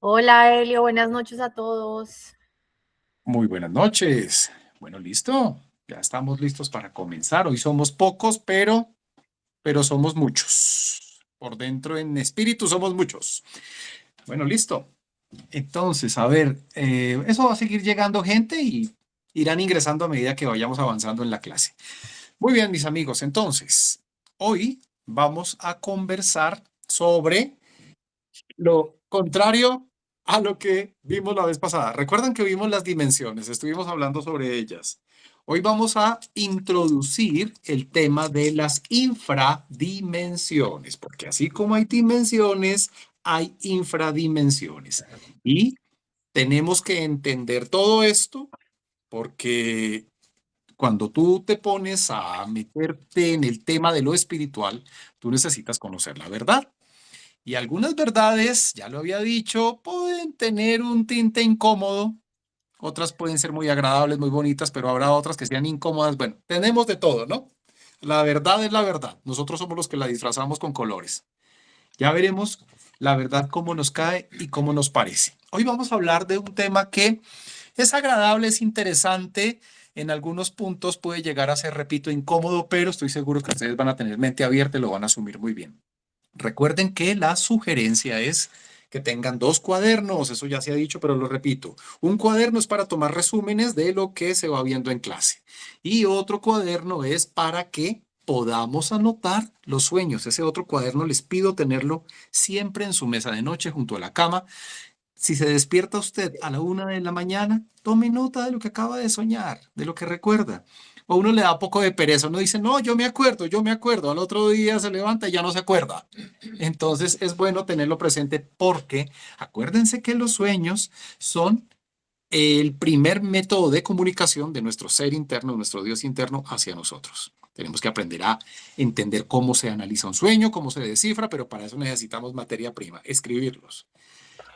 Hola Elio, buenas noches a todos. Muy buenas noches. Bueno, listo. Ya estamos listos para comenzar. Hoy somos pocos, pero somos muchos. Por dentro, en espíritu, somos muchos. Bueno, listo. Entonces, a ver, eso va a seguir llegando gente y irán ingresando a medida que vayamos avanzando en la clase. Muy bien, mis amigos. Entonces, hoy vamos a conversar sobre lo contrario a lo que vimos la vez pasada. Recuerdan que vimos las dimensiones, estuvimos hablando sobre ellas. Hoy vamos a introducir el tema de las infradimensiones, porque así como hay dimensiones, hay infradimensiones. Y tenemos que entender todo esto porque cuando tú te pones a meterte en el tema de lo espiritual, tú necesitas conocer la verdad. Y algunas verdades, ya lo había dicho, pueden tener un tinte incómodo, otras pueden ser muy agradables, muy bonitas, pero habrá otras que sean incómodas. Bueno, tenemos de todo, ¿no? La verdad es la verdad. Nosotros somos los que la disfrazamos con colores. Ya veremos la verdad cómo nos cae y cómo nos parece. Hoy vamos a hablar de un tema que es agradable, es interesante. En algunos puntos puede llegar a ser, repito, incómodo, pero estoy seguro que ustedes van a tener mente abierta y lo van a asumir muy bien. Recuerden que la sugerencia es que tengan dos cuadernos, eso ya se ha dicho, pero lo repito. Un cuaderno es para tomar resúmenes de lo que se va viendo en clase y otro cuaderno es para que podamos anotar los sueños. Ese otro cuaderno les pido tenerlo siempre en su mesa de noche junto a la cama. Si se despierta usted a la 1 de la mañana, tome nota de lo que acaba de soñar, de lo que recuerda. O uno le da poco de pereza, uno dice, no, yo me acuerdo. Al otro día se levanta y ya no se acuerda. Entonces es bueno tenerlo presente porque acuérdense que los sueños son el primer método de comunicación de nuestro ser interno, nuestro Dios interno hacia nosotros. Tenemos que aprender a entender cómo se analiza un sueño, cómo se descifra, pero para eso necesitamos materia prima, escribirlos.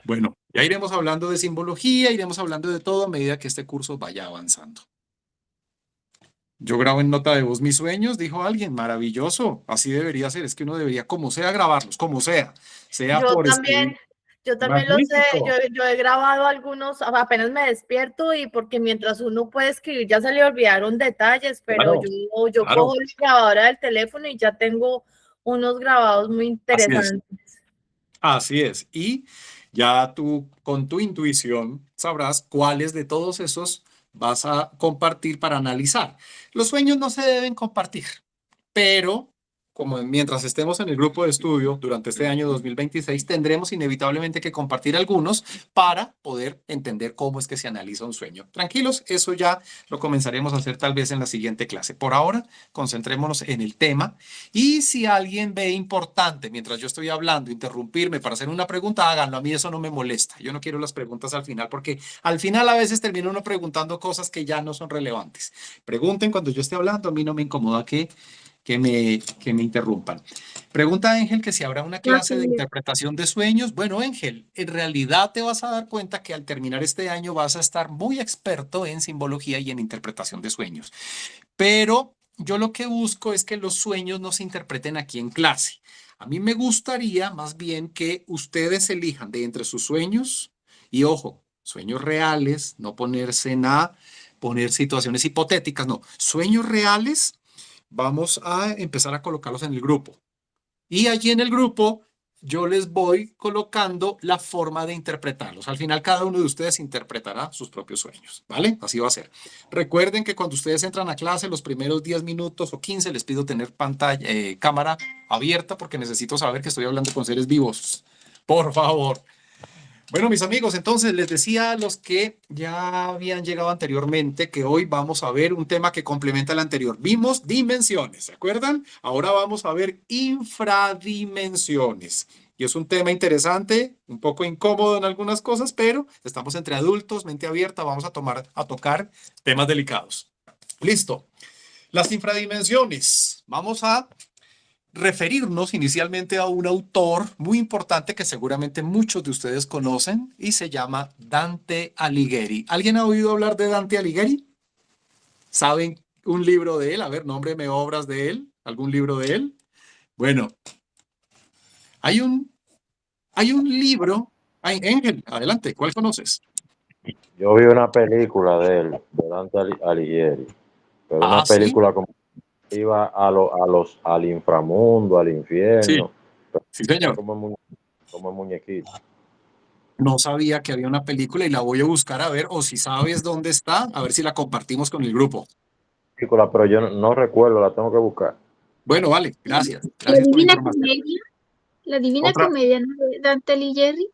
Bueno, ya iremos hablando de simbología, iremos hablando de todo a medida que este curso vaya avanzando. Yo grabo en nota de voz mis sueños, dijo alguien, maravilloso, así debería ser, es que uno debería como sea grabarlos, como sea, sea Yo por escribir. también, yo también lo sé, yo, Magnífico. yo he grabado algunos, apenas me despierto y porque mientras uno puede escribir ya se le olvidaron detalles, pero Claro, yo claro, cojo la grabadora del teléfono y ya tengo unos grabados muy así es, interesantes. así es. Y ya tú con tu intuición sabrás cuáles de todos esos vas a compartir para analizar. Los sueños no se deben compartir. Pero como mientras estemos en el grupo de estudio durante este año 2026, tendremos inevitablemente que compartir algunos para poder entender cómo es que se analiza un sueño. Tranquilos, eso ya lo comenzaremos a hacer tal vez en la siguiente clase. Por ahora, concentrémonos en el tema y si alguien ve importante mientras yo estoy hablando, interrumpirme para hacer una pregunta, háganlo. A mí eso no me molesta. Yo no quiero las preguntas al final porque al final a veces termina uno preguntando cosas que ya no son relevantes. Pregunten cuando yo esté hablando, a mí no me incomoda que me interrumpan. Pregunta Ángel que si habrá una clase de Así interpretación de sueños. Bueno, Ángel, en realidad te vas a dar cuenta que al terminar este año vas a estar muy experto en simbología y en interpretación de sueños. Pero yo lo que busco es que los sueños no se interpreten aquí en clase. A mí me gustaría más bien que ustedes elijan de entre sus sueños y ojo, sueños reales, no ponerse en a poner situaciones hipotéticas, no, sueños reales. Vamos a empezar a colocarlos en el grupo. Y allí en el grupo yo les voy colocando la forma de interpretarlos. Al final cada uno de ustedes interpretará sus propios sueños, ¿vale? Así va a ser. Recuerden que cuando ustedes entran a clase, los primeros 10 minutos o 15 les pido tener pantalla, cámara abierta porque necesito saber que estoy hablando con seres vivos. Por favor. Bueno, mis amigos, entonces les decía a los que ya habían llegado anteriormente que hoy vamos a ver un tema que complementa el anterior. Vimos dimensiones, ¿se acuerdan? Ahora vamos a ver infradimensiones. Y es un tema interesante, un poco incómodo en algunas cosas, pero estamos entre adultos, mente abierta, vamos a tocar temas delicados. Listo. Las infradimensiones. Vamos a referirnos inicialmente a un autor muy importante que seguramente muchos de ustedes conocen y se llama Dante Alighieri. ¿Alguien ha oído hablar de Dante Alighieri? ¿Saben un libro de él? A ver, nómbreme obras de él, algún libro de él. Bueno, hay un, hay un libro. Ay, Ángel, adelante, ¿cuál conoces? Yo vi una película de él, de Dante Alighieri, pero Ah, una sí, película como iba al inframundo, al sí, infierno, pero sí, era señor. como el muñequito. No sabía que había una película y la voy a buscar a ver, o si sabes dónde está, a ver si la compartimos con el grupo. Película, pero yo no recuerdo, la tengo que buscar. Bueno, vale, La, gracias. la Gracias por la Divina información. Comedia, la Divina Otra, Comedia, ¿no? De Dante Alighieri.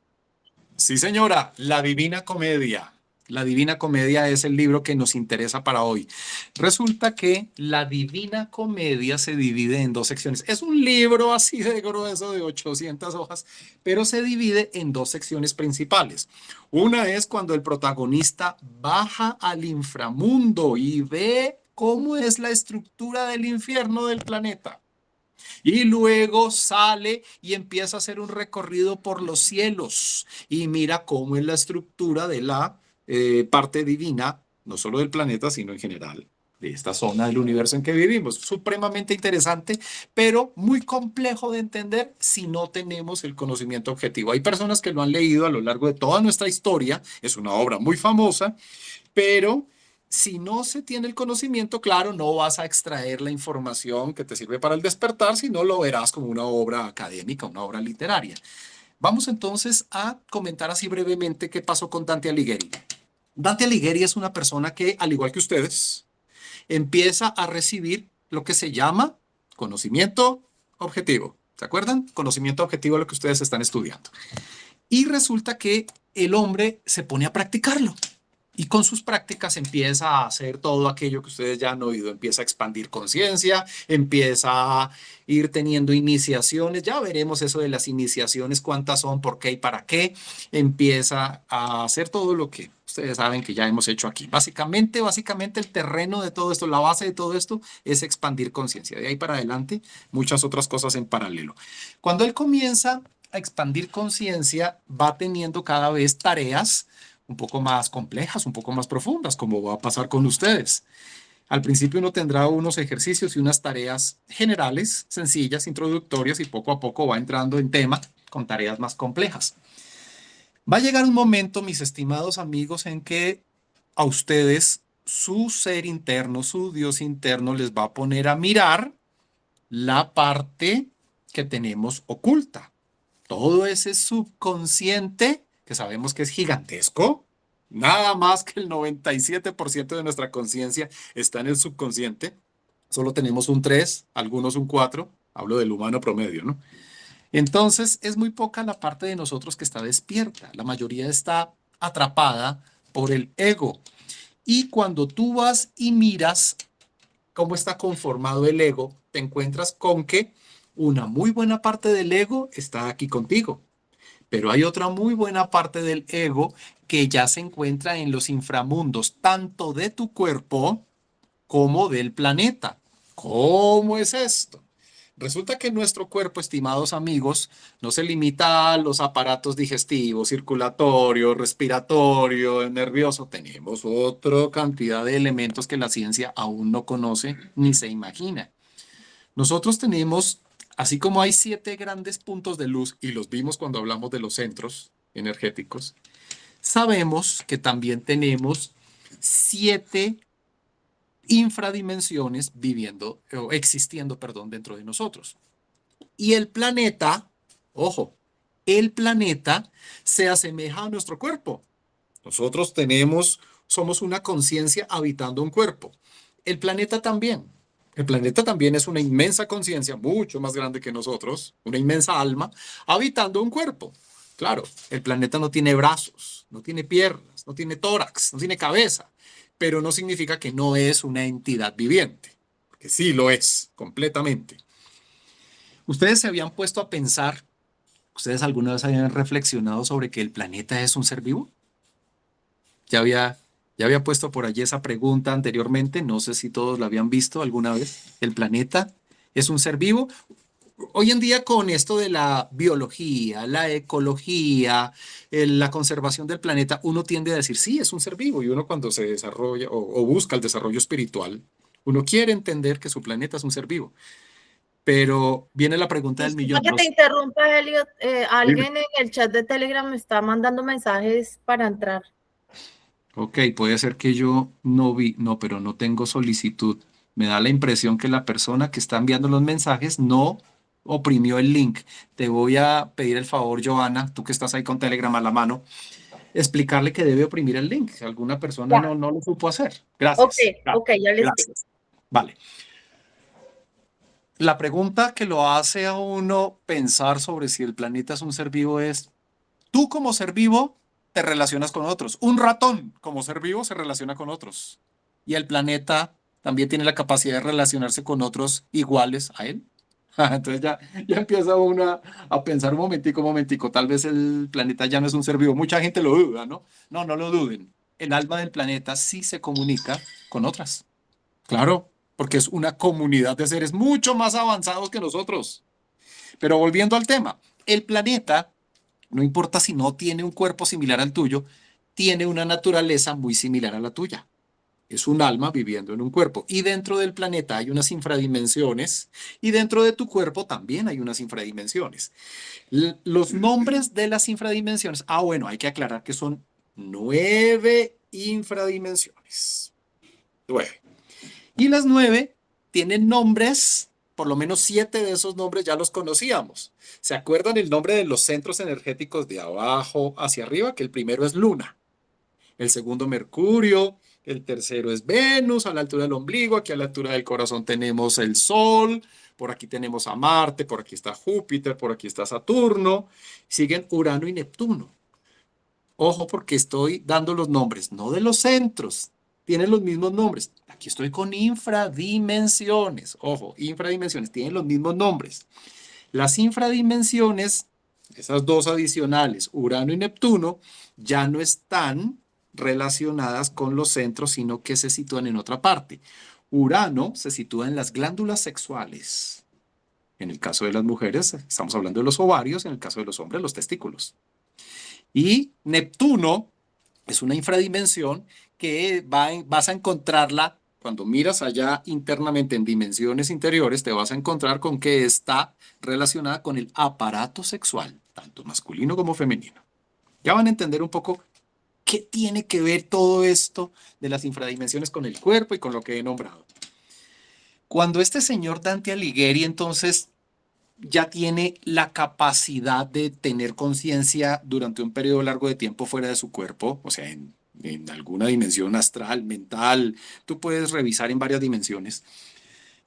sí, señora, La Divina Comedia. La Divina Comedia es el libro que nos interesa para hoy. Resulta que La Divina Comedia se divide en dos secciones. Es un libro así de grueso de 800 hojas, pero se divide en dos secciones principales. Una es cuando el protagonista baja al inframundo y ve cómo es la estructura del infierno del planeta. Y luego sale y empieza a hacer un recorrido por los cielos y mira cómo es la estructura de la parte divina, no solo del planeta, sino en general de esta zona del universo en que vivimos. Supremamente interesante, pero muy complejo de entender si no tenemos el conocimiento objetivo. Hay personas que lo han leído a lo largo de toda nuestra historia, es una obra muy famosa, pero si no se tiene el conocimiento, claro, no vas a extraer la información que te sirve para el despertar, sino lo verás como una obra académica, una obra literaria. Vamos entonces a comentar así brevemente qué pasó con Dante Alighieri. Dante Alighieri es una persona que, al igual que ustedes, empieza a recibir lo que se llama conocimiento objetivo. ¿Se acuerdan? Conocimiento objetivo es lo que ustedes están estudiando. Y resulta que el hombre se pone a practicarlo. Y con sus prácticas empieza a hacer todo aquello que ustedes ya han oído, empieza a expandir conciencia, empieza a ir teniendo iniciaciones, ya veremos eso de las iniciaciones, cuántas son, por qué y para qué, empieza a hacer todo lo que ustedes saben que ya hemos hecho aquí. Básicamente el terreno de todo esto, la base de todo esto es expandir conciencia. De ahí para adelante, muchas otras cosas en paralelo. Cuando él comienza a expandir conciencia, va teniendo cada vez tareas un poco más complejas, un poco más profundas, como va a pasar con ustedes. Al principio uno tendrá unos ejercicios y unas tareas generales, sencillas, introductorias, y poco a poco va entrando en tema con tareas más complejas. Va a llegar un momento, mis estimados amigos, en que a ustedes su ser interno, su Dios interno, les va a poner a mirar la parte que tenemos oculta. Todo ese subconsciente, que sabemos que es gigantesco, nada más que el 97% de nuestra conciencia está en el subconsciente. Solo tenemos un 3, algunos un 4, hablo del humano promedio, ¿no? Entonces, es muy poca la parte de nosotros que está despierta. La mayoría está atrapada por el ego. Y cuando tú vas y miras cómo está conformado el ego, te encuentras con que una muy buena parte del ego está aquí contigo, pero hay otra muy buena parte del ego que ya se encuentra en los inframundos, tanto de tu cuerpo como del planeta. ¿Cómo es esto? Resulta que nuestro cuerpo, estimados amigos, no se limita a los aparatos digestivos, circulatorio, respiratorio, nervioso. Tenemos otra cantidad de elementos que la ciencia aún no conoce ni se imagina. Nosotros tenemos, así como hay 7 grandes puntos de luz, y los vimos cuando hablamos de los centros energéticos, sabemos que también tenemos 7 infradimensiones viviendo o existiendo, perdón, dentro de nosotros. Y el planeta, ojo, el planeta se asemeja a nuestro cuerpo. Nosotros somos una conciencia habitando un cuerpo. El planeta también. El planeta también es una inmensa conciencia, mucho más grande que nosotros, una inmensa alma, habitando un cuerpo. Claro, el planeta no tiene brazos, no tiene piernas, no tiene tórax, no tiene cabeza, pero no significa que no es una entidad viviente, porque sí lo es, completamente. ¿Ustedes se habían puesto a pensar, ustedes alguna vez habían reflexionado sobre que el planeta es un ser vivo? Ya había puesto por allí esa pregunta anteriormente, no sé si todos la habían visto alguna vez. ¿El planeta es un ser vivo? Hoy en día con esto de la biología, la ecología, la conservación del planeta, uno tiende a decir, sí, es un ser vivo. Y uno cuando se desarrolla o busca el desarrollo espiritual, uno quiere entender que su planeta es un ser vivo. Pero viene la pregunta del Disculpa millón. que te interrumpa, Elliot. Alguien en el chat de Telegram me está mandando mensajes para entrar. Ok, puede ser que yo no vi, no, pero no tengo solicitud. Me da la impresión que la persona que está enviando los mensajes no oprimió el link. Te voy a pedir el favor, Joana, tú que estás ahí con Telegram a la mano, explicarle que debe oprimir el link. Si alguna persona Ya. no lo supo hacer. Ok, Gracias. ok, ya les explico. Gracias. Vale. La pregunta que lo hace a uno pensar sobre si el planeta es un ser vivo es, tú como ser vivo te relacionas con otros. Un ratón como ser vivo se relaciona con otros. Y el planeta también tiene la capacidad de relacionarse con otros iguales a él. Entonces ya empieza uno a pensar un momentico, tal vez el planeta ya no es un ser vivo. Mucha gente lo duda, ¿no? No lo duden. El alma del planeta sí se comunica con otras. Claro, porque es una comunidad de seres mucho más avanzados que nosotros. Pero volviendo al tema, el planeta, no importa si no tiene un cuerpo similar al tuyo, tiene una naturaleza muy similar a la tuya. Es un alma viviendo en un cuerpo. Y dentro del planeta hay unas infradimensiones y dentro de tu cuerpo también hay unas infradimensiones. Los nombres de las infradimensiones, bueno, hay que aclarar que son 9 infradimensiones. 9. Y las 9 tienen nombres, por lo menos 7 de esos nombres ya los conocíamos. ¿Se acuerdan el nombre de los centros energéticos de abajo hacia arriba? Que el primero es Luna, el segundo Mercurio, el tercero es Venus a la altura del ombligo, aquí a la altura del corazón tenemos el Sol, por aquí tenemos a Marte, por aquí está Júpiter, por aquí está Saturno, siguen Urano y Neptuno. Ojo porque estoy dando los nombres, no de los centros, tienen los mismos nombres. Aquí estoy con infradimensiones. Ojo, infradimensiones, tienen los mismos nombres. Las infradimensiones, esas dos adicionales, Urano y Neptuno, ya no están relacionadas con los centros, sino que se sitúan en otra parte. Urano se sitúa en las glándulas sexuales. En el caso de las mujeres, estamos hablando de los ovarios, en el caso de los hombres, los testículos. Y Neptuno es una infradimensión que vas a encontrarla cuando miras allá internamente en dimensiones interiores, te vas a encontrar con que está relacionada con el aparato sexual, tanto masculino como femenino. Ya van a entender un poco qué tiene que ver todo esto de las infradimensiones con el cuerpo y con lo que he nombrado. Cuando este señor Dante Alighieri entonces ya tiene la capacidad de tener conciencia durante un periodo largo de tiempo fuera de su cuerpo, o sea, en alguna dimensión astral, mental, tú puedes revisar en varias dimensiones.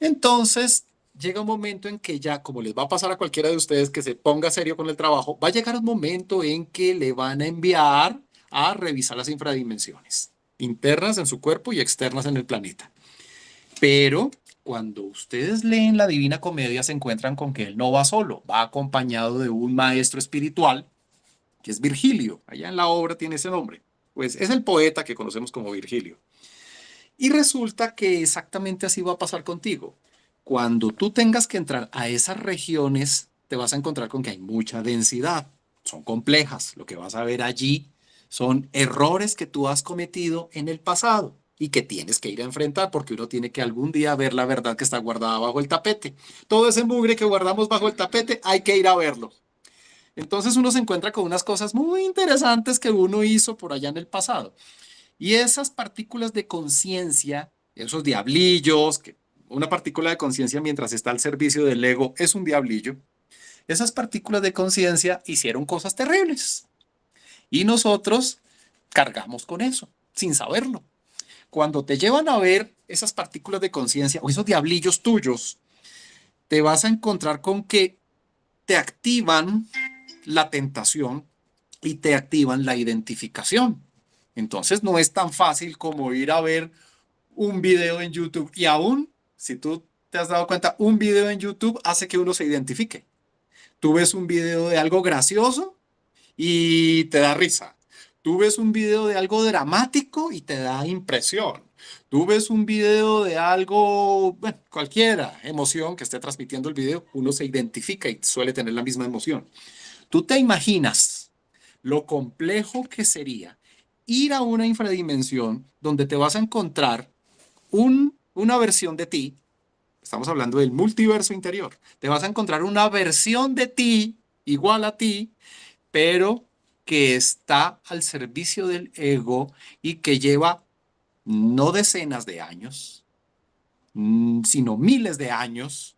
Entonces, llega un momento en que ya, como les va a pasar a cualquiera de ustedes que se ponga serio con el trabajo, va a llegar un momento en que le van a enviar a revisar las infradimensiones, internas en su cuerpo y externas en el planeta. Pero cuando ustedes leen la Divina Comedia se encuentran con que él no va solo, va acompañado de un maestro espiritual, que es Virgilio. Allá en la obra tiene ese nombre. Pues es el poeta que conocemos como Virgilio. Y resulta que exactamente así va a pasar contigo. Cuando tú tengas que entrar a esas regiones, te vas a encontrar con que hay mucha densidad. Son complejas. Lo que vas a ver allí son errores que tú has cometido en el pasado y que tienes que ir a enfrentar porque uno tiene que algún día ver la verdad que está guardada bajo el tapete. Todo ese mugre que guardamos bajo el tapete hay que ir a verlo. Entonces uno se encuentra con unas cosas muy interesantes que uno hizo por allá en el pasado. Y esas partículas de conciencia, esos diablillos, que una partícula de conciencia mientras está al servicio del ego es un diablillo, esas partículas de conciencia hicieron cosas terribles. Y nosotros cargamos con eso, sin saberlo. Cuando te llevan a ver esas partículas de conciencia o esos diablillos tuyos, te vas a encontrar con que te activan la tentación y te activan la identificación. Entonces no es tan fácil como ir a ver un video en YouTube y aún, si tú te has dado cuenta, un video en YouTube hace que uno se identifique. Tú ves un video de algo gracioso y te da risa. Tú ves un video de algo dramático y te da impresión. Tú ves un video de algo, bueno, cualquiera emoción que esté transmitiendo el video, uno se identifica y suele tener la misma emoción. ¿Tú te imaginas lo complejo que sería ir a una infradimensión donde te vas a encontrar una versión de ti? Estamos hablando del multiverso interior. Te vas a encontrar una versión de ti igual a ti, pero que está al servicio del ego y que lleva no decenas de años, sino miles de años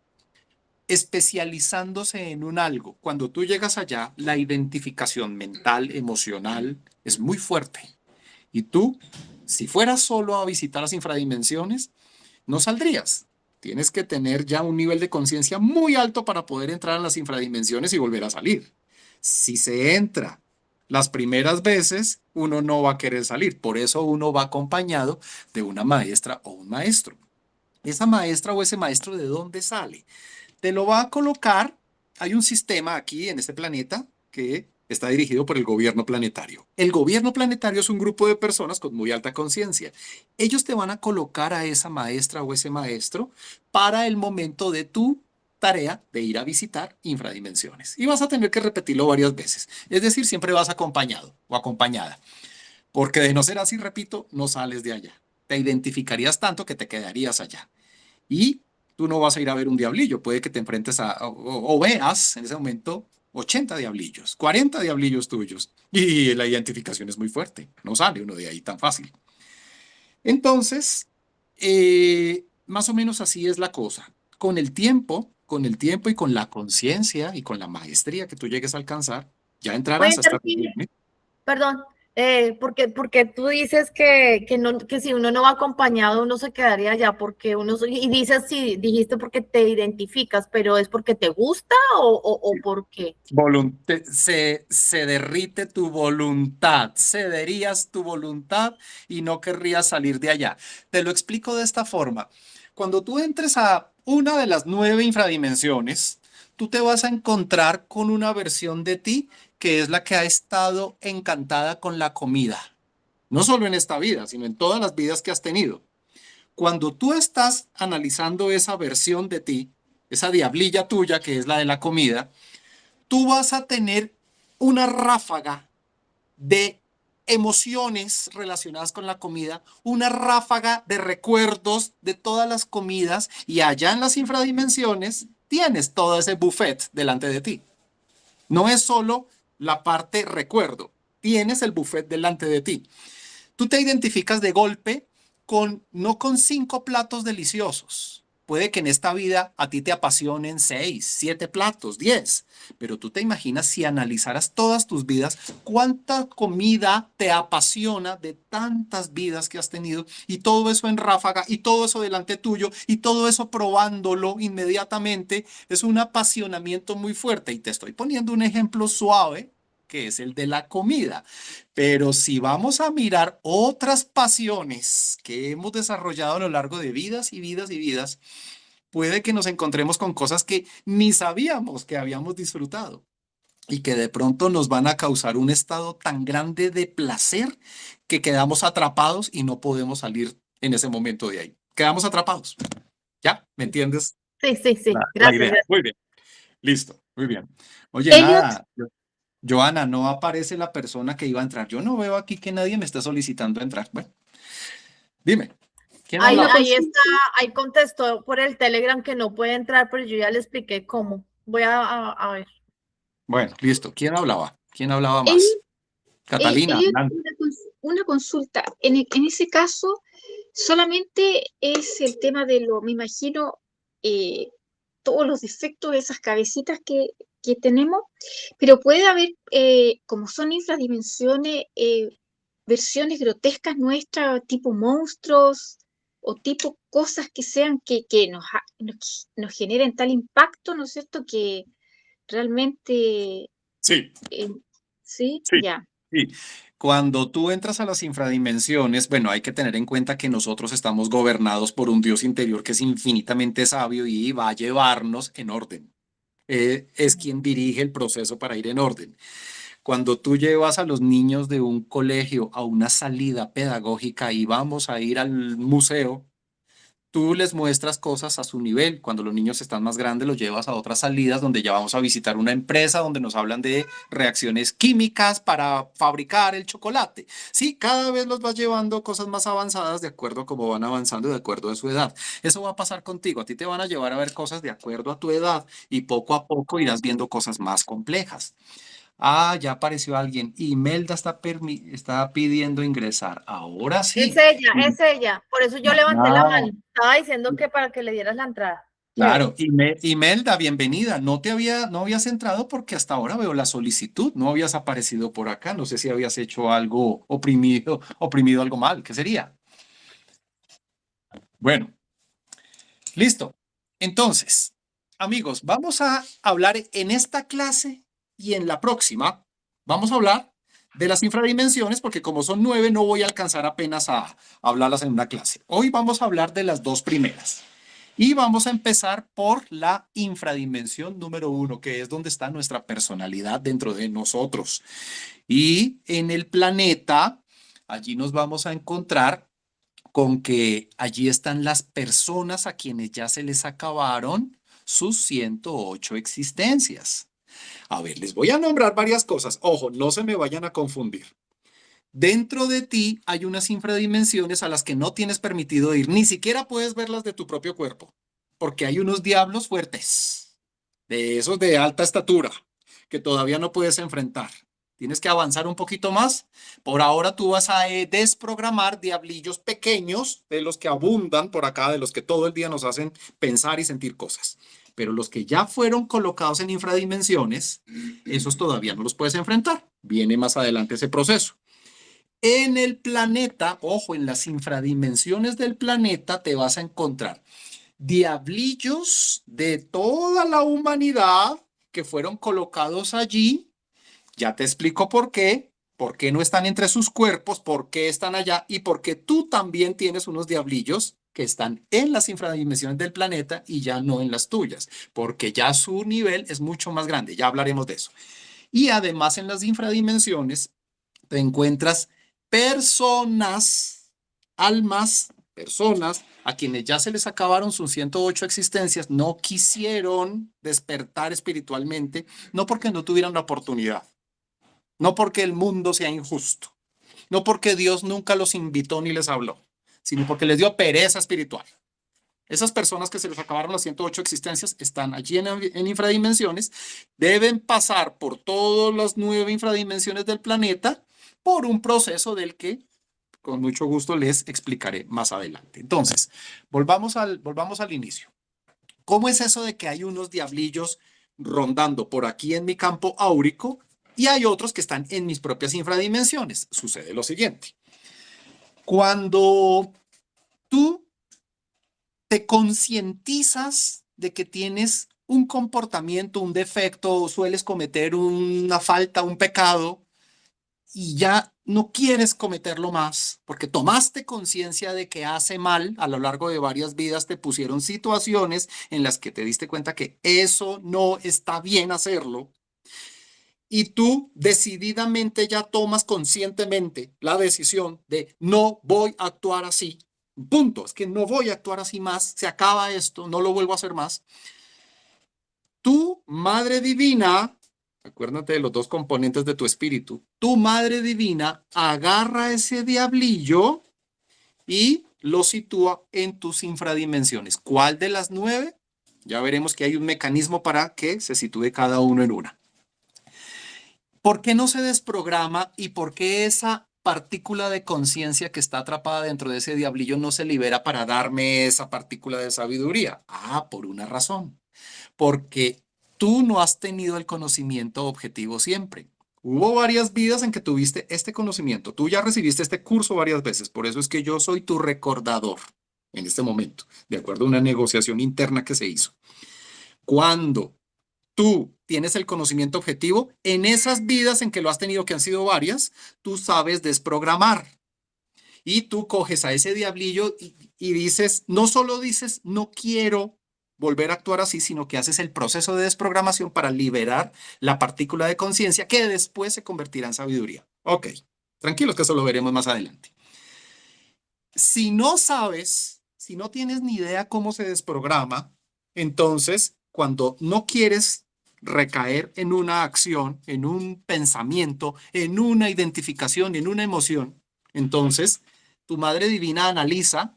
especializándose en un algo. Cuando tú llegas allá, la identificación mental, emocional, es muy fuerte. Y tú, si fueras solo a visitar las infradimensiones, no saldrías. Tienes que tener ya un nivel de conciencia muy alto para poder entrar en las infradimensiones y volver a salir. Si se entra las primeras veces, uno no va a querer salir. Por eso uno va acompañado de una maestra o un maestro. Esa maestra o ese maestro, ¿de dónde sale? Te lo va a colocar. Hay un sistema aquí en este planeta que está dirigido por el gobierno planetario. El gobierno planetario es un grupo de personas con muy alta conciencia. Ellos te van a colocar a esa maestra o ese maestro para el momento de tu tarea de ir a visitar infradimensiones. Y vas a tener que repetirlo varias veces. Es decir, siempre vas acompañado o acompañada. Porque de no ser así, repito, no sales de allá. Te identificarías tanto que te quedarías allá. Y tú no vas a ir a ver un diablillo. Puede que te enfrentes o veas en ese momento 80 diablillos, 40 diablillos tuyos. Y la identificación es muy fuerte. No sale uno de ahí tan fácil. Entonces, más o menos así es la cosa. Con el tiempo y con la conciencia y con la maestría que tú llegues a alcanzar, ya Voy a entrarás a esta interrumpir. reunión. Perdón, porque tú dices que si uno no va acompañado, uno se quedaría allá, porque y dices, sí, dijiste porque te identificas, pero ¿es porque te gusta o por qué? Se derrite tu voluntad, cederías tu voluntad y no querrías salir de allá. Te lo explico de esta forma. Cuando tú entres a una de las 9 infradimensiones, tú te vas a encontrar con una versión de ti que es la que ha estado encantada con la comida. No solo en esta vida, sino en todas las vidas que has tenido. Cuando tú estás analizando esa versión de ti, esa diablilla tuya que es la de la comida, tú vas a tener una ráfaga de emociones relacionadas con la comida, una ráfaga de recuerdos de todas las comidas, y allá en las infradimensiones tienes todo ese buffet delante de ti. No es solo la parte recuerdo, tienes el buffet delante de ti. Tú te identificas de golpe no con 5 platos deliciosos. Puede que en esta vida a ti te apasionen 6, 7 platos, 10, pero tú te imaginas, si analizaras todas tus vidas, cuánta comida te apasiona de tantas vidas que has tenido, y todo eso en ráfaga, y todo eso delante tuyo, y todo eso probándolo inmediatamente. Es un apasionamiento muy fuerte, y te estoy poniendo un ejemplo suave, que es el de la comida. Pero si vamos a mirar otras pasiones que hemos desarrollado a lo largo de vidas y vidas y vidas, puede que nos encontremos con cosas que ni sabíamos que habíamos disfrutado y que de pronto nos van a causar un estado tan grande de placer que quedamos atrapados y no podemos salir en ese momento de ahí. Quedamos atrapados. ¿Ya? ¿Me entiendes? Sí, La gracias. idea. Muy bien. Listo. Muy bien. Oye, Elliot. nada. Joana, no aparece la persona que iba a entrar. Yo no veo aquí que nadie me esté solicitando entrar. Bueno, dime. ¿Quién Ahí hablaba? está, ahí contestó por el Telegram que no puede entrar, pero yo ya le expliqué cómo. Voy a ver. Bueno, listo. ¿Quién hablaba? ¿Quién hablaba más? Catalina. Elliot, Adelante. una consulta. En ese caso, solamente es el tema de me imagino, todos los defectos de esas cabecitas que tenemos, pero puede haber, como son infradimensiones, versiones grotescas nuestras, tipo monstruos o tipo cosas que sean que nos generen tal impacto, ¿no es cierto? Que realmente, Sí, sí, sí, ya. sí. Cuando tú entras a las infradimensiones, bueno, hay que tener en cuenta que nosotros estamos gobernados por un Dios interior que es infinitamente sabio y va a llevarnos en orden. Es quien dirige el proceso para ir en orden. Cuando tú llevas a los niños de un colegio a una salida pedagógica y vamos a ir al museo, tú les muestras cosas a su nivel. Cuando los niños están más grandes, los llevas a otras salidas donde ya vamos a visitar una empresa donde nos hablan de reacciones químicas para fabricar el chocolate. Sí, cada vez los vas llevando a cosas más avanzadas de acuerdo a cómo van avanzando, de acuerdo a su edad. Eso va a pasar contigo. A ti te van a llevar a ver cosas de acuerdo a tu edad y poco a poco irás viendo cosas más complejas. Ah, ya apareció alguien. Imelda está pidiendo ingresar. Ahora sí. Es ella. Por eso yo levanté la Ah, mano. Estaba diciendo que para que le dieras la entrada. Chévere. claro, Imelda, bienvenida. No habías entrado porque hasta ahora veo la solicitud. No habías aparecido por acá. No sé si habías hecho algo oprimido algo mal. ¿Qué sería? Bueno, listo. Entonces, amigos, vamos a hablar en esta clase y en la próxima. Vamos a hablar de las infradimensiones porque como son 9 no voy a alcanzar apenas a hablarlas en una clase. Hoy vamos a hablar de las 2 primeras. Y vamos a empezar por la infradimensión número 1, que es donde está nuestra personalidad dentro de nosotros. Y en el planeta, allí nos vamos a encontrar con que allí están las personas a quienes ya se les acabaron sus 108 existencias. A ver, les voy a nombrar varias cosas. Ojo, no se me vayan a confundir. Dentro de ti hay unas infradimensiones a las que no tienes permitido ir, ni siquiera puedes verlas de tu propio cuerpo, porque hay unos diablos fuertes, de esos de alta estatura, que todavía no puedes enfrentar. Tienes que avanzar un poquito más. Por ahora tú vas a desprogramar diablillos pequeños, de los que abundan por acá, de los que todo el día nos hacen pensar y sentir cosas. Pero los que ya fueron colocados en infradimensiones, esos todavía no los puedes enfrentar. Viene más adelante ese proceso. En el planeta, ojo, en las infradimensiones del planeta te vas a encontrar diablillos de toda la humanidad que fueron colocados allí. Ya te explico por qué no están entre sus cuerpos, por qué están allá y por qué tú también tienes unos diablillos que están en las infradimensiones del planeta y ya no en las tuyas, porque ya su nivel es mucho más grande, ya hablaremos de eso. Y además en las infradimensiones te encuentras personas, almas, personas a quienes ya se les acabaron sus 108 existencias, no quisieron despertar espiritualmente, no porque no tuvieran la oportunidad, no porque el mundo sea injusto, no porque Dios nunca los invitó ni les habló, sino porque les dio pereza espiritual. Esas personas que se les acabaron las 108 existencias están allí en infradimensiones, deben pasar por todas las 9 infradimensiones del planeta por un proceso del que con mucho gusto les explicaré más adelante. Entonces, volvamos al inicio. ¿Cómo es eso de que hay unos diablillos rondando por aquí en mi campo áurico y hay otros que están en mis propias infradimensiones? Sucede lo siguiente. Cuando tú te concientizas de que tienes un comportamiento, un defecto, sueles cometer una falta, un pecado, y ya no quieres cometerlo más, porque tomaste conciencia de que hace mal, a lo largo de varias vidas te pusieron situaciones en las que te diste cuenta que eso no está bien hacerlo, y tú decididamente ya tomas conscientemente la decisión de no voy a actuar así. Punto, es que no voy a actuar así más, se acaba esto, no lo vuelvo a hacer más. Tu Madre Divina, acuérdate de los 2 componentes de tu espíritu, tu Madre Divina agarra ese diablillo y lo sitúa en tus infradimensiones. ¿Cuál de las 9? Ya veremos que hay un mecanismo para que se sitúe cada uno en una. ¿Por qué no se desprograma y por qué esa partícula de conciencia que está atrapada dentro de ese diablillo no se libera para darme esa partícula de sabiduría? Ah, por una razón. Porque tú no has tenido el conocimiento objetivo siempre. Hubo varias vidas en que tuviste este conocimiento. Tú ya recibiste este curso varias veces. Por eso es que yo soy tu recordador en este momento, de acuerdo a una negociación interna que se hizo. Cuando tú tienes el conocimiento objetivo, en esas vidas en que lo has tenido, que han sido varias, tú sabes desprogramar. Y tú coges a ese diablillo y dices, no solo dices, no quiero volver a actuar así, sino que haces el proceso de desprogramación para liberar la partícula de conciencia que después se convertirá en sabiduría. Ok, tranquilos que eso lo veremos más adelante. Si no sabes si no tienes ni idea cómo se desprograma, entonces cuando no quieres recaer en una acción, en un pensamiento, en una identificación, en una emoción, entonces tu Madre Divina analiza,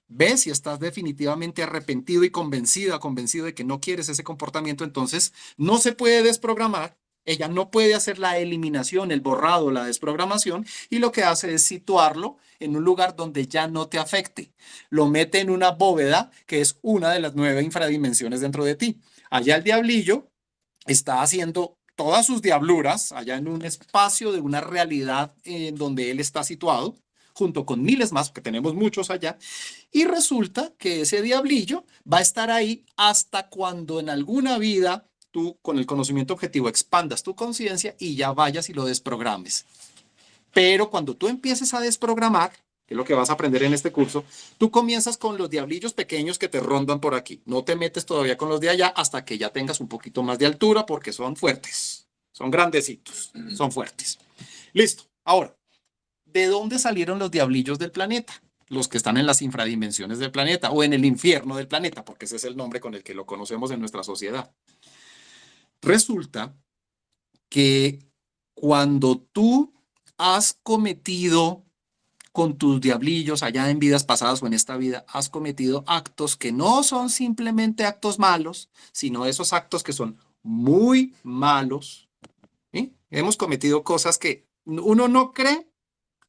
ve si estás definitivamente arrepentido y convencido de que no quieres ese comportamiento, entonces no se puede desprogramar. Ella no puede hacer la eliminación, el borrado, la desprogramación, y lo que hace es situarlo en un lugar donde ya no te afecte. Lo mete en una bóveda, que es una de las 9 infradimensiones dentro de ti. Allá el diablillo está haciendo todas sus diabluras, allá en un espacio de una realidad en donde él está situado, junto con miles más, que tenemos muchos allá, y resulta que ese diablillo va a estar ahí hasta cuando en alguna vida tú, con el conocimiento objetivo, expandas tu conciencia y ya vayas y lo desprogrames. Pero cuando tú empieces a desprogramar, que es lo que vas a aprender en este curso, tú comienzas con los diablillos pequeños que te rondan por aquí. No te metes todavía con los de allá hasta que ya tengas un poquito más de altura porque son fuertes, son grandecitos, son fuertes. Listo. Ahora, ¿de dónde salieron los diablillos del planeta? Los que están en las infradimensiones del planeta o en el infierno del planeta, porque ese es el nombre con el que lo conocemos en nuestra sociedad. Resulta que cuando tú has cometido con tus diablillos allá en vidas pasadas o en esta vida, has cometido actos que no son simplemente actos malos, sino esos actos que son muy malos, ¿sí? Hemos cometido cosas que uno no cree,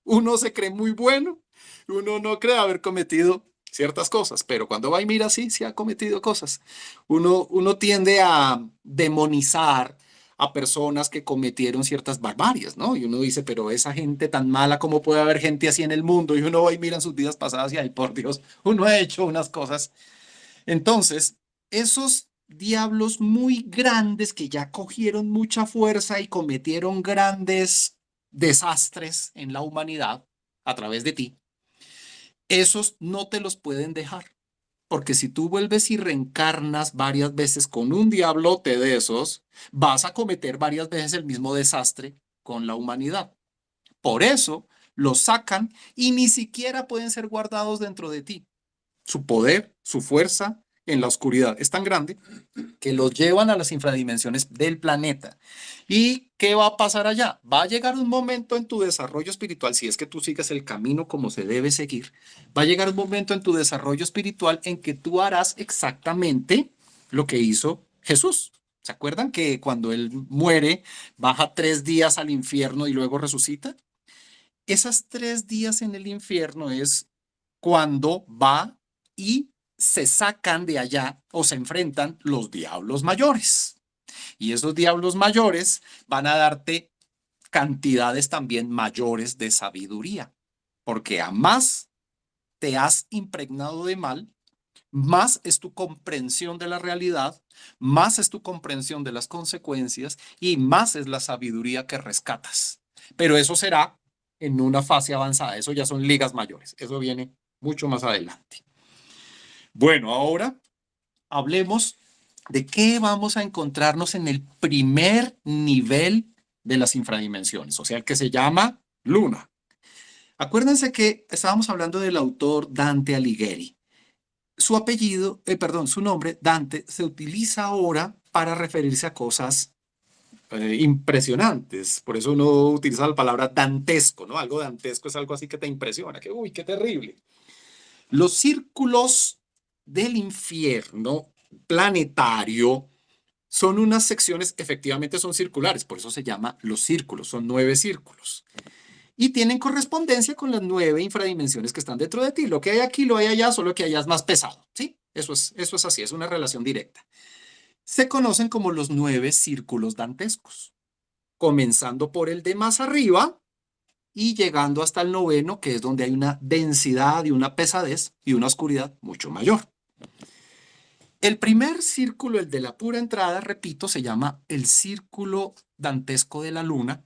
uno se cree muy bueno, uno no cree haber cometido ciertas cosas, pero cuando va y mira, sí, sí ha cometido cosas. Uno tiende a demonizar a personas que cometieron ciertas barbarias, ¿no? Y uno dice, pero esa gente tan mala, ¿cómo puede haber gente así en el mundo? Y uno va y mira en sus vidas pasadas y, ay, por Dios, uno ha hecho unas cosas. Entonces, esos diablos muy grandes que ya cogieron mucha fuerza y cometieron grandes desastres en la humanidad a través de ti, esos no te los pueden dejar. Porque si tú vuelves y reencarnas varias veces con un diablote de esos, vas a cometer varias veces el mismo desastre con la humanidad. Por eso los sacan y ni siquiera pueden ser guardados dentro de ti. Su poder, su fuerza en la oscuridad es tan grande que los llevan a las infradimensiones del planeta. ¿Y qué va a pasar allá? Va a llegar un momento en tu desarrollo espiritual, si es que tú sigues el camino como se debe seguir, va a llegar un momento en tu desarrollo espiritual en que tú harás exactamente lo que hizo Jesús. ¿Se acuerdan que cuando él muere, baja 3 días al infierno y luego resucita? Esas 3 días en el infierno es cuando va y se sacan de allá o se enfrentan los diablos mayores. Y esos diablos mayores van a darte cantidades también mayores de sabiduría, porque a más te has impregnado de mal, más es tu comprensión de la realidad, más es tu comprensión de las consecuencias y más es la sabiduría que rescatas. Pero eso será en una fase avanzada, eso ya son ligas mayores, eso viene mucho más adelante. Bueno, ahora hablemos de qué vamos a encontrarnos en el primer nivel de las infradimensiones, o sea, el que se llama Luna. Acuérdense que estábamos hablando del autor Dante Alighieri. Su apellido, su nombre, Dante, se utiliza ahora para referirse a cosas impresionantes. Por eso uno utiliza la palabra dantesco, ¿no? Algo dantesco es algo así que te impresiona, que uy, qué terrible. Los círculos del infierno planetario son unas secciones, efectivamente son circulares, por eso se llama los círculos, son 9 círculos. Y tienen correspondencia con las 9 infradimensiones que están dentro de ti. Lo que hay aquí lo hay allá, solo que allá es más pesado, ¿sí? Eso es así, es una relación directa. Se conocen como los 9 círculos dantescos, comenzando por el de más arriba y llegando hasta el 9º, que es donde hay una densidad y una pesadez y una oscuridad mucho mayor. El primer círculo, el de la pura entrada, repito, se llama el círculo dantesco de la luna.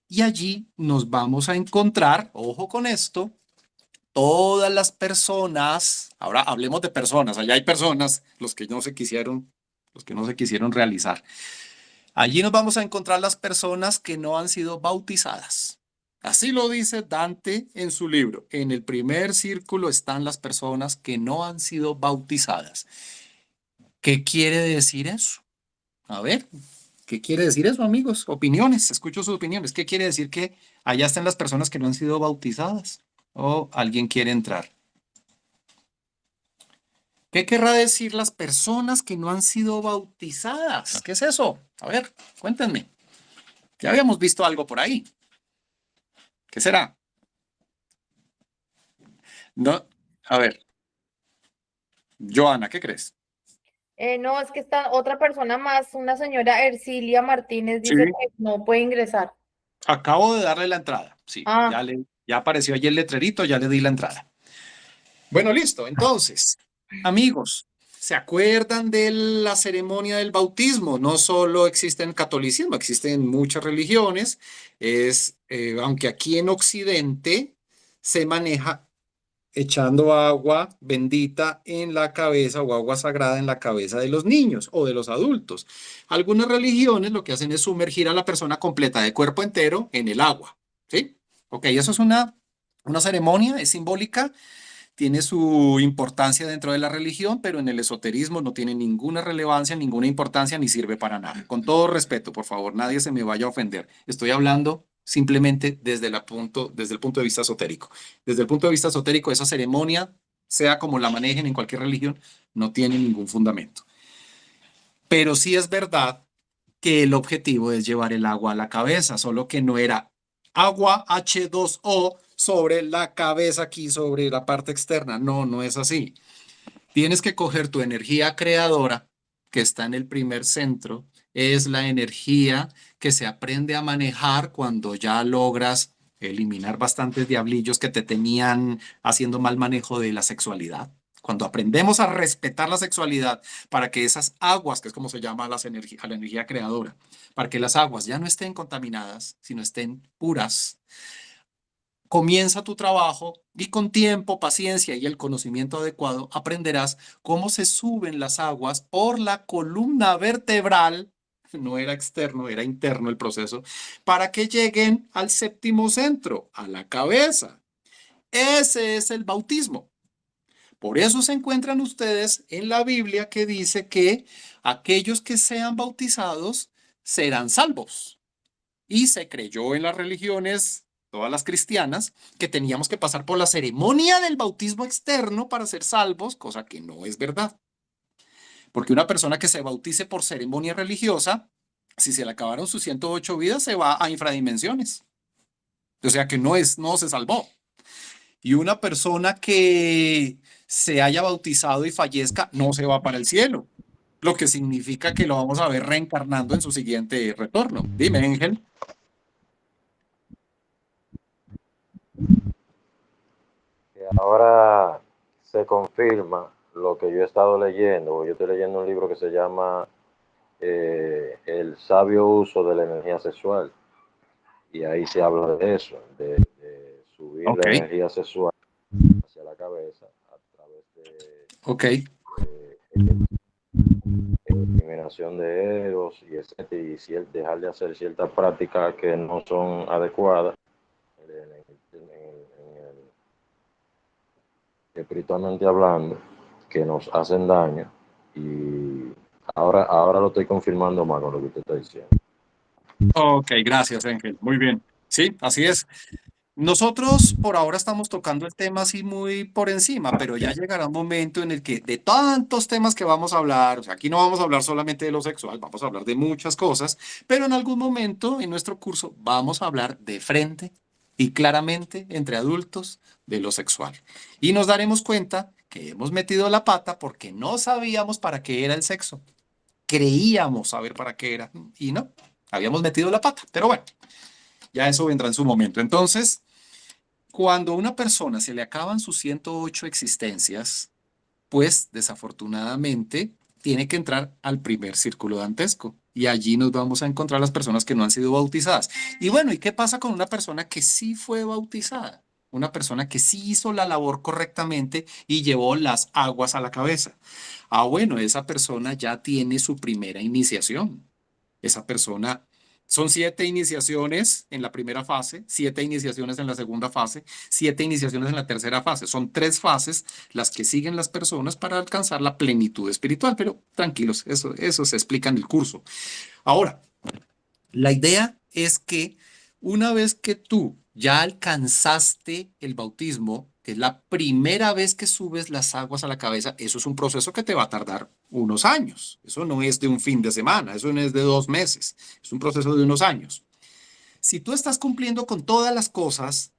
Y allí nos vamos a encontrar, ojo con esto, todas las personas, ahora hablemos de personas, allá hay personas, los que no se quisieron realizar. Allí nos vamos a encontrar las personas que no han sido bautizadas. Así lo dice Dante en su libro. En el primer círculo están las personas que no han sido bautizadas. ¿Qué quiere decir eso? A ver, ¿qué quiere decir eso, amigos? Opiniones, escucho sus opiniones. ¿Qué quiere decir que allá están las personas que no han sido bautizadas? ¿O alguien quiere entrar? ¿Qué querrá decir las personas que no han sido bautizadas? ¿Qué es eso? A ver, cuéntenme. Ya habíamos visto algo por ahí. ¿Qué será? No, a ver, Joana, ¿qué crees? No, es que está otra persona más, una señora Ercilia Martínez, Sí. dice que no puede ingresar. Acabo de darle la entrada. Sí, Ah, ya apareció allí el letrerito, ya le di la entrada. Bueno, listo. Entonces, amigos, ¿se acuerdan de la ceremonia del bautismo? No solo existe en el catolicismo, existe en muchas religiones. Aunque aquí en Occidente se maneja echando agua bendita en la cabeza o agua sagrada en la cabeza de los niños o de los adultos. Algunas religiones lo que hacen es sumergir a la persona completa de cuerpo entero en el agua. ¿Sí? Ok, eso es una ceremonia, es simbólica, tiene su importancia dentro de la religión, pero en el esoterismo no tiene ninguna relevancia, ninguna importancia, ni sirve para nada. Con todo respeto, por favor, nadie se me vaya a ofender. Estoy hablando simplemente desde el punto de vista esotérico. Desde el punto de vista esotérico, esa ceremonia, sea como la manejen en cualquier religión, no tiene ningún fundamento. Pero sí es verdad que el objetivo es llevar el agua a la cabeza, solo que no era agua H2O sobre la cabeza aquí, sobre la parte externa. No, no es así. Tienes que coger tu energía creadora, que está en el primer centro, es la energía que se aprende a manejar cuando ya logras eliminar bastantes diablillos que te tenían haciendo mal manejo de la sexualidad. Cuando aprendemos a respetar la sexualidad para que esas aguas, que es como se llama a la energía creadora, para que las aguas ya no estén contaminadas, sino estén puras, comienza tu trabajo y con tiempo, paciencia y el conocimiento adecuado aprenderás cómo se suben las aguas por la columna vertebral, no era externo, era interno el proceso, para que lleguen al séptimo centro, a la cabeza. Ese es el bautismo. Por eso se encuentran ustedes en la Biblia que dice que aquellos que sean bautizados serán salvos. Y se creyó en las religiones, todas las cristianas, que teníamos que pasar por la ceremonia del bautismo externo para ser salvos, cosa que no es verdad. Porque una persona que se bautice por ceremonia religiosa, si se le acabaron sus 108 vidas, se va a infradimensiones. O sea que no se salvó. Y una persona que se haya bautizado y fallezca, no se va para el cielo. Lo que significa que lo vamos a ver reencarnando en su siguiente retorno. Dime, Ángel. Que ahora se confirma lo que yo he estado leyendo, porque yo estoy leyendo un libro que se llama El sabio uso de la energía sexual, y ahí se habla de eso, de subir Ok, la energía sexual hacia la cabeza a través de ok. eliminación de eros y dejar de hacer ciertas prácticas que no son adecuadas espiritualmente hablando, que nos hacen daño, y ahora lo estoy confirmando más con lo que usted está diciendo. Ok, gracias, Ángel. Muy bien. Sí, así es. Nosotros por ahora estamos tocando el tema así muy por encima, pero ya llegará un momento en el que de tantos temas que vamos a hablar, o sea, aquí no vamos a hablar solamente de lo sexual, vamos a hablar de muchas cosas, pero en algún momento en nuestro curso vamos a hablar de frente y claramente entre adultos de lo sexual. Y nos daremos cuenta que hemos metido la pata porque no sabíamos para qué era el sexo. Creíamos saber para qué era y no, habíamos metido la pata, pero bueno, ya eso vendrá en su momento. Entonces, cuando a una persona se le acaban sus 108 existencias, pues desafortunadamente tiene que entrar al primer círculo dantesco y allí nos vamos a encontrar las personas que no han sido bautizadas. Y bueno, ¿y qué pasa con una persona que sí fue bautizada? Una persona que sí hizo la labor correctamente y llevó las aguas a la cabeza. Ah, bueno, esa persona ya tiene su primera iniciación. Esa persona Son 7 iniciaciones en la primera fase, 7 iniciaciones en la segunda fase, 7 iniciaciones en la tercera fase. Son 3 fases las que siguen las personas para alcanzar la plenitud espiritual, pero tranquilos, eso se explica en el curso. Ahora, la idea es que una vez que tú ya alcanzaste el bautismo, que es la primera vez que subes las aguas a la cabeza, eso es un proceso que te va a tardar unos años. Eso no es de un fin de semana, eso no es de 2 meses, es un proceso de unos años. Si tú estás cumpliendo con todas las cosas,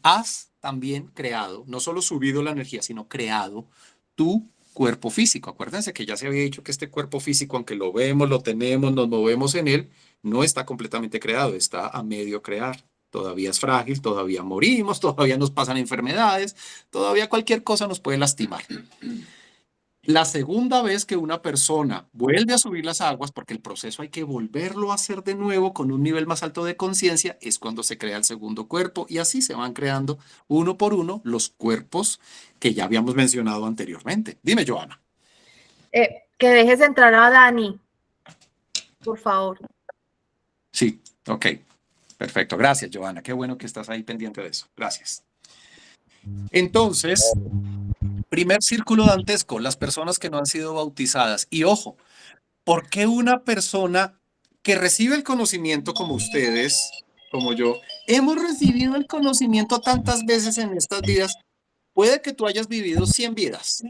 has también creado, no solo subido la energía, sino creado tu cuerpo físico. Acuérdense que ya se había dicho que este cuerpo físico, aunque lo vemos, lo tenemos, nos movemos en él, no está completamente creado, está a medio crear. Todavía es frágil, todavía morimos, todavía nos pasan enfermedades, todavía cualquier cosa nos puede lastimar. La segunda vez que una persona vuelve a subir las aguas, porque el proceso hay que volverlo a hacer de nuevo con un nivel más alto de conciencia, es cuando se crea el segundo cuerpo y así se van creando uno por uno los cuerpos que ya habíamos mencionado anteriormente. Dime, Joana. Que dejes entrar a Dani, por favor. Sí, ok. Perfecto. Gracias, Joana. Qué bueno que estás ahí pendiente de eso. Gracias. Entonces, primer círculo dantesco, las personas que no han sido bautizadas. Y ojo, ¿por qué una persona que recibe el conocimiento como ustedes, como yo, hemos recibido el conocimiento tantas veces en estas vidas? Puede que tú hayas vivido 100 vidas.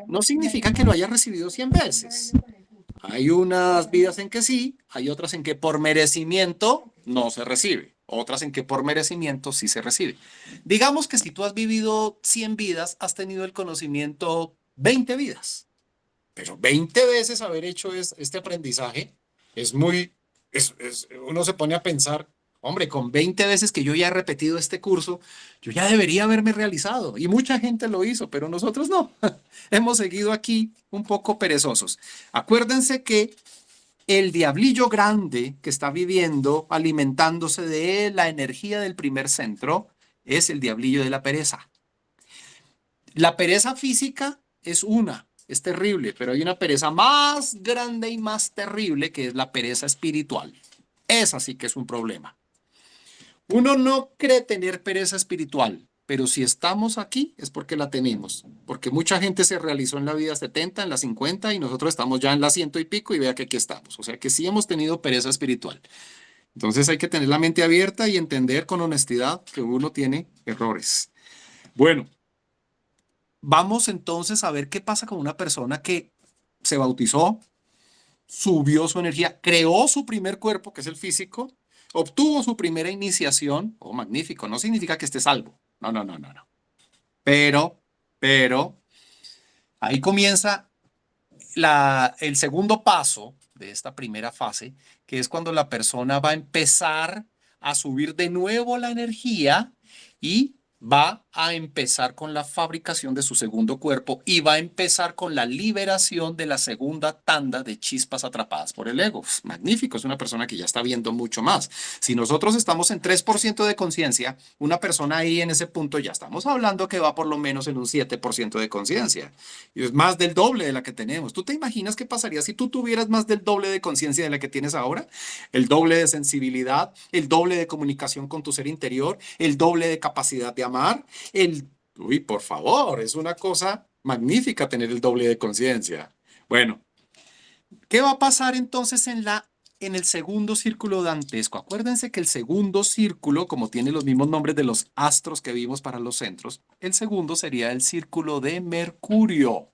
No significa que lo hayas recibido 100 veces. Hay unas vidas en que sí, hay otras en que por merecimiento no se recibe, otras en que por merecimiento sí se recibe. Digamos que si tú has vivido 100 vidas, has tenido el conocimiento 20 vidas. Pero 20 veces haber hecho este aprendizaje es muy, uno se pone a pensar, hombre, con 20 veces que yo ya he repetido este curso, yo ya debería haberme realizado. Y mucha gente lo hizo, pero nosotros no. Hemos seguido aquí un poco perezosos. Acuérdense que el diablillo grande que está viviendo, alimentándose de la energía del primer centro, es el diablillo de la pereza. La pereza física es terrible, pero hay una pereza más grande y más terrible que es la pereza espiritual. Esa sí que es un problema. Uno no cree tener pereza espiritual, pero si estamos aquí es porque la tenemos, porque mucha gente se realizó en la vida 70, en la 50 y nosotros estamos ya en la 100 y pico y vea que aquí estamos. O sea que sí hemos tenido pereza espiritual. Entonces hay que tener la mente abierta y entender con honestidad que uno tiene errores. Bueno. Vamos entonces a ver qué pasa con una persona que se bautizó, subió su energía, creó su primer cuerpo, que es el físico, obtuvo su primera iniciación. Oh, magnífico, no significa que esté salvo. No. Pero, ahí comienza el segundo paso de esta primera fase, que es cuando la persona va a empezar a subir de nuevo la energía y va a empezar con la fabricación de su segundo cuerpo y va a empezar con la liberación de la segunda tanda de chispas atrapadas por el ego. Magnífico, es una persona que ya está viendo mucho más. Si nosotros estamos en 3% de conciencia, una persona ahí en ese punto ya estamos hablando que va por lo menos en un 7% de conciencia. Y es más del doble de la que tenemos. ¿Tú te imaginas qué pasaría si tú tuvieras más del doble de conciencia de la que tienes ahora? El doble de sensibilidad, el doble de comunicación con tu ser interior, el doble de capacidad de amar. Uy, por favor, es una cosa magnífica tener el doble de conciencia. Bueno, ¿qué va a pasar entonces en el segundo círculo dantesco? Acuérdense que el segundo círculo, como tiene los mismos nombres de los astros que vimos para los centros, el segundo sería el círculo de Mercurio.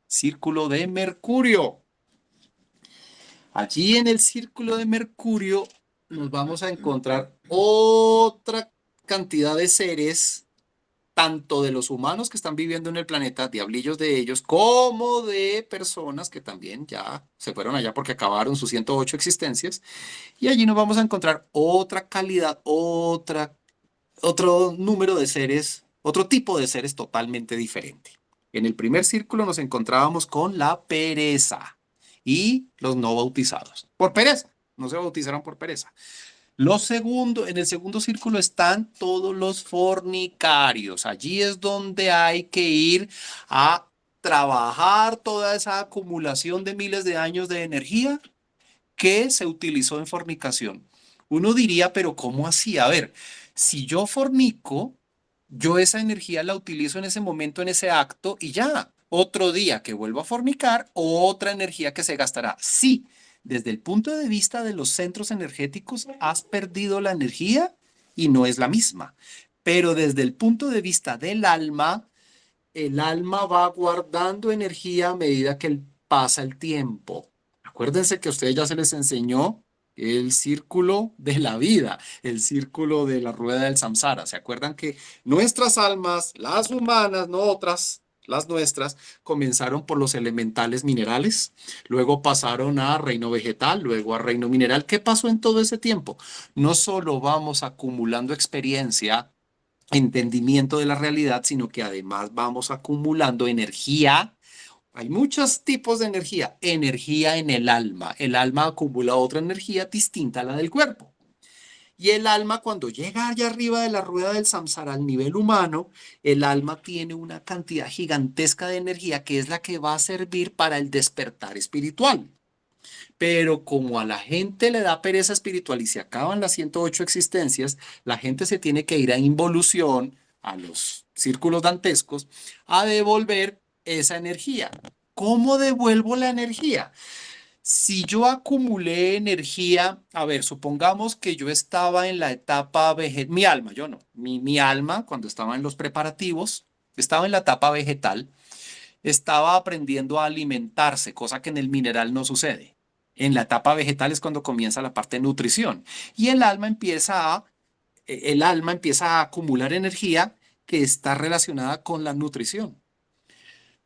Círculo de Mercurio. Allí en el círculo de Mercurio nos vamos a encontrar otra cantidad de seres, tanto de los humanos que están viviendo en el planeta, diablillos de ellos, como de personas que también ya se fueron allá porque acabaron sus 108 existencias. Y allí nos vamos a encontrar otra calidad, otro número de seres, otro tipo de seres totalmente diferente. En el primer círculo nos encontrábamos con la pereza y los no bautizados. Por pereza, no se bautizaron por pereza. En el segundo círculo están todos los fornicarios. Allí es donde hay que ir a trabajar toda esa acumulación de miles de años de energía qué se utilizó en fornicación. Uno diría, pero ¿cómo así? A ver, si yo fornico, yo esa energía la utilizo en ese momento, en ese acto, y ya. Otro día que vuelvo a fornicar, otra energía que se gastará. Sí, desde el punto de vista de los centros energéticos, has perdido la energía y no es la misma. Pero desde el punto de vista del alma, el alma va guardando energía a medida que pasa el tiempo. Acuérdense que a ustedes ya se les enseñó el círculo de la vida, el círculo de la rueda del samsara. ¿Se acuerdan que nuestras almas, las humanas, no otras, las nuestras, comenzaron por los elementales minerales, luego pasaron a reino vegetal, luego a reino mineral? ¿Qué pasó en todo ese tiempo? No solo vamos acumulando experiencia, entendimiento de la realidad, sino que además vamos acumulando energía. Hay muchos tipos de energía. Energía en el alma. El alma acumula otra energía distinta a la del cuerpo. Y el alma, cuando llega allá arriba de la rueda del samsara al nivel humano, el alma tiene una cantidad gigantesca de energía que es la que va a servir para el despertar espiritual. Pero como a la gente le da pereza espiritual y se acaban las 108 existencias, la gente se tiene que ir a involución, a los círculos dantescos, a devolver esa energía. ¿Cómo devuelvo la energía? Si yo acumulé energía, a ver, supongamos que yo estaba en la etapa vegetal, mi alma, yo no, mi alma cuando estaba en los preparativos, estaba en la etapa vegetal, estaba aprendiendo a alimentarse, cosa que en el mineral no sucede. En la etapa vegetal es cuando comienza la parte de nutrición y el alma empieza a acumular energía que está relacionada con la nutrición.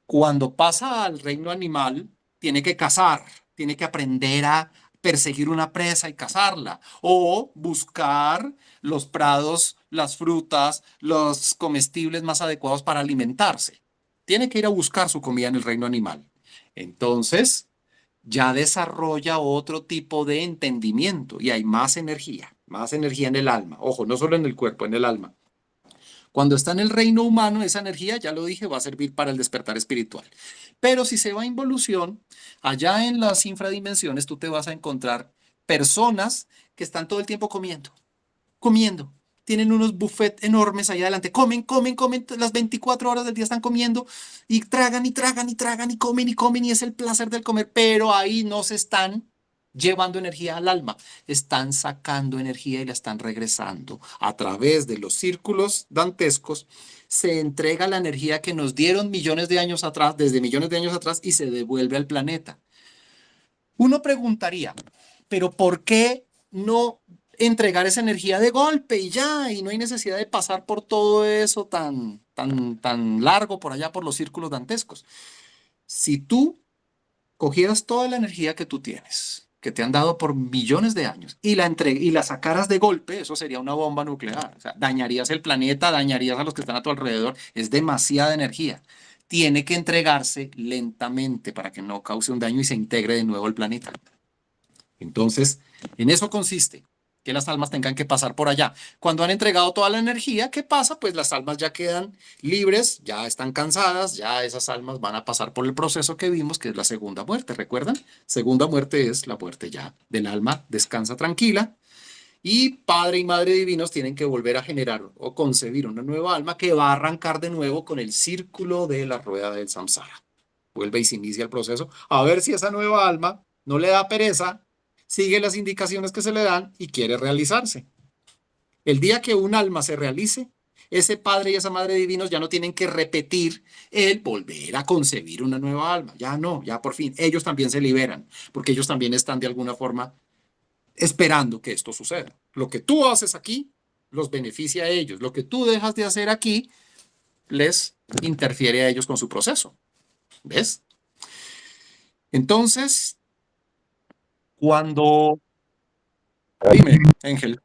Cuando pasa al reino animal, tiene que cazar, tiene que aprender a perseguir una presa y cazarla, o buscar los prados, las frutas, los comestibles más adecuados para alimentarse. Tiene que ir a buscar su comida en el reino animal. Entonces, ya desarrolla otro tipo de entendimiento y hay más energía en el alma. Ojo, no solo en el cuerpo, en el alma. Cuando está en el reino humano, esa energía, ya lo dije, va a servir para el despertar espiritual. Pero si se va a involución, allá en las infradimensiones tú te vas a encontrar personas que están todo el tiempo comiendo. Tienen unos buffets enormes ahí adelante. Comen, las 24 horas del día están comiendo y tragan y tragan y tragan y comen y es el placer del comer, pero ahí no se están llevando energía al alma, están sacando energía y la están regresando. A través de los círculos dantescos se entrega la energía que nos dieron millones de años atrás, desde millones de años atrás, y se devuelve al planeta. Uno preguntaría, ¿pero por qué no entregar esa energía de golpe y ya? Y no hay necesidad de pasar por todo eso tan largo por allá por los círculos dantescos. Si tú cogieras toda la energía que tú tienes, que te han dado por millones de años, y la sacaras de golpe, eso sería una bomba nuclear. O sea, dañarías el planeta, dañarías a los que están a tu alrededor. Es demasiada energía. Tiene que entregarse lentamente para que no cause un daño y se integre de nuevo el planeta. Entonces, en eso consiste, que las almas tengan que pasar por allá. Cuando han entregado toda la energía, ¿qué pasa? Pues las almas ya quedan libres, ya están cansadas, ya esas almas van a pasar por el proceso que vimos, que es la segunda muerte, ¿recuerdan? Segunda muerte es la muerte ya del alma, descansa tranquila, y Padre y Madre divinos tienen que volver a generar o concebir una nueva alma que va a arrancar de nuevo con el círculo de la rueda del samsara. Vuelve y se inicia el proceso, a ver si esa nueva alma no le da pereza, sigue las indicaciones que se le dan y quiere realizarse. El día que un alma se realice, ese padre y esa madre divinos ya no tienen que repetir el volver a concebir una nueva alma. Ya no, ya por fin. Ellos también se liberan, porque ellos también están de alguna forma esperando que esto suceda. Lo que tú haces aquí los beneficia a ellos. Lo que tú dejas de hacer aquí les interfiere a ellos con su proceso. ¿Ves? Entonces, cuando... Dime, Ángel.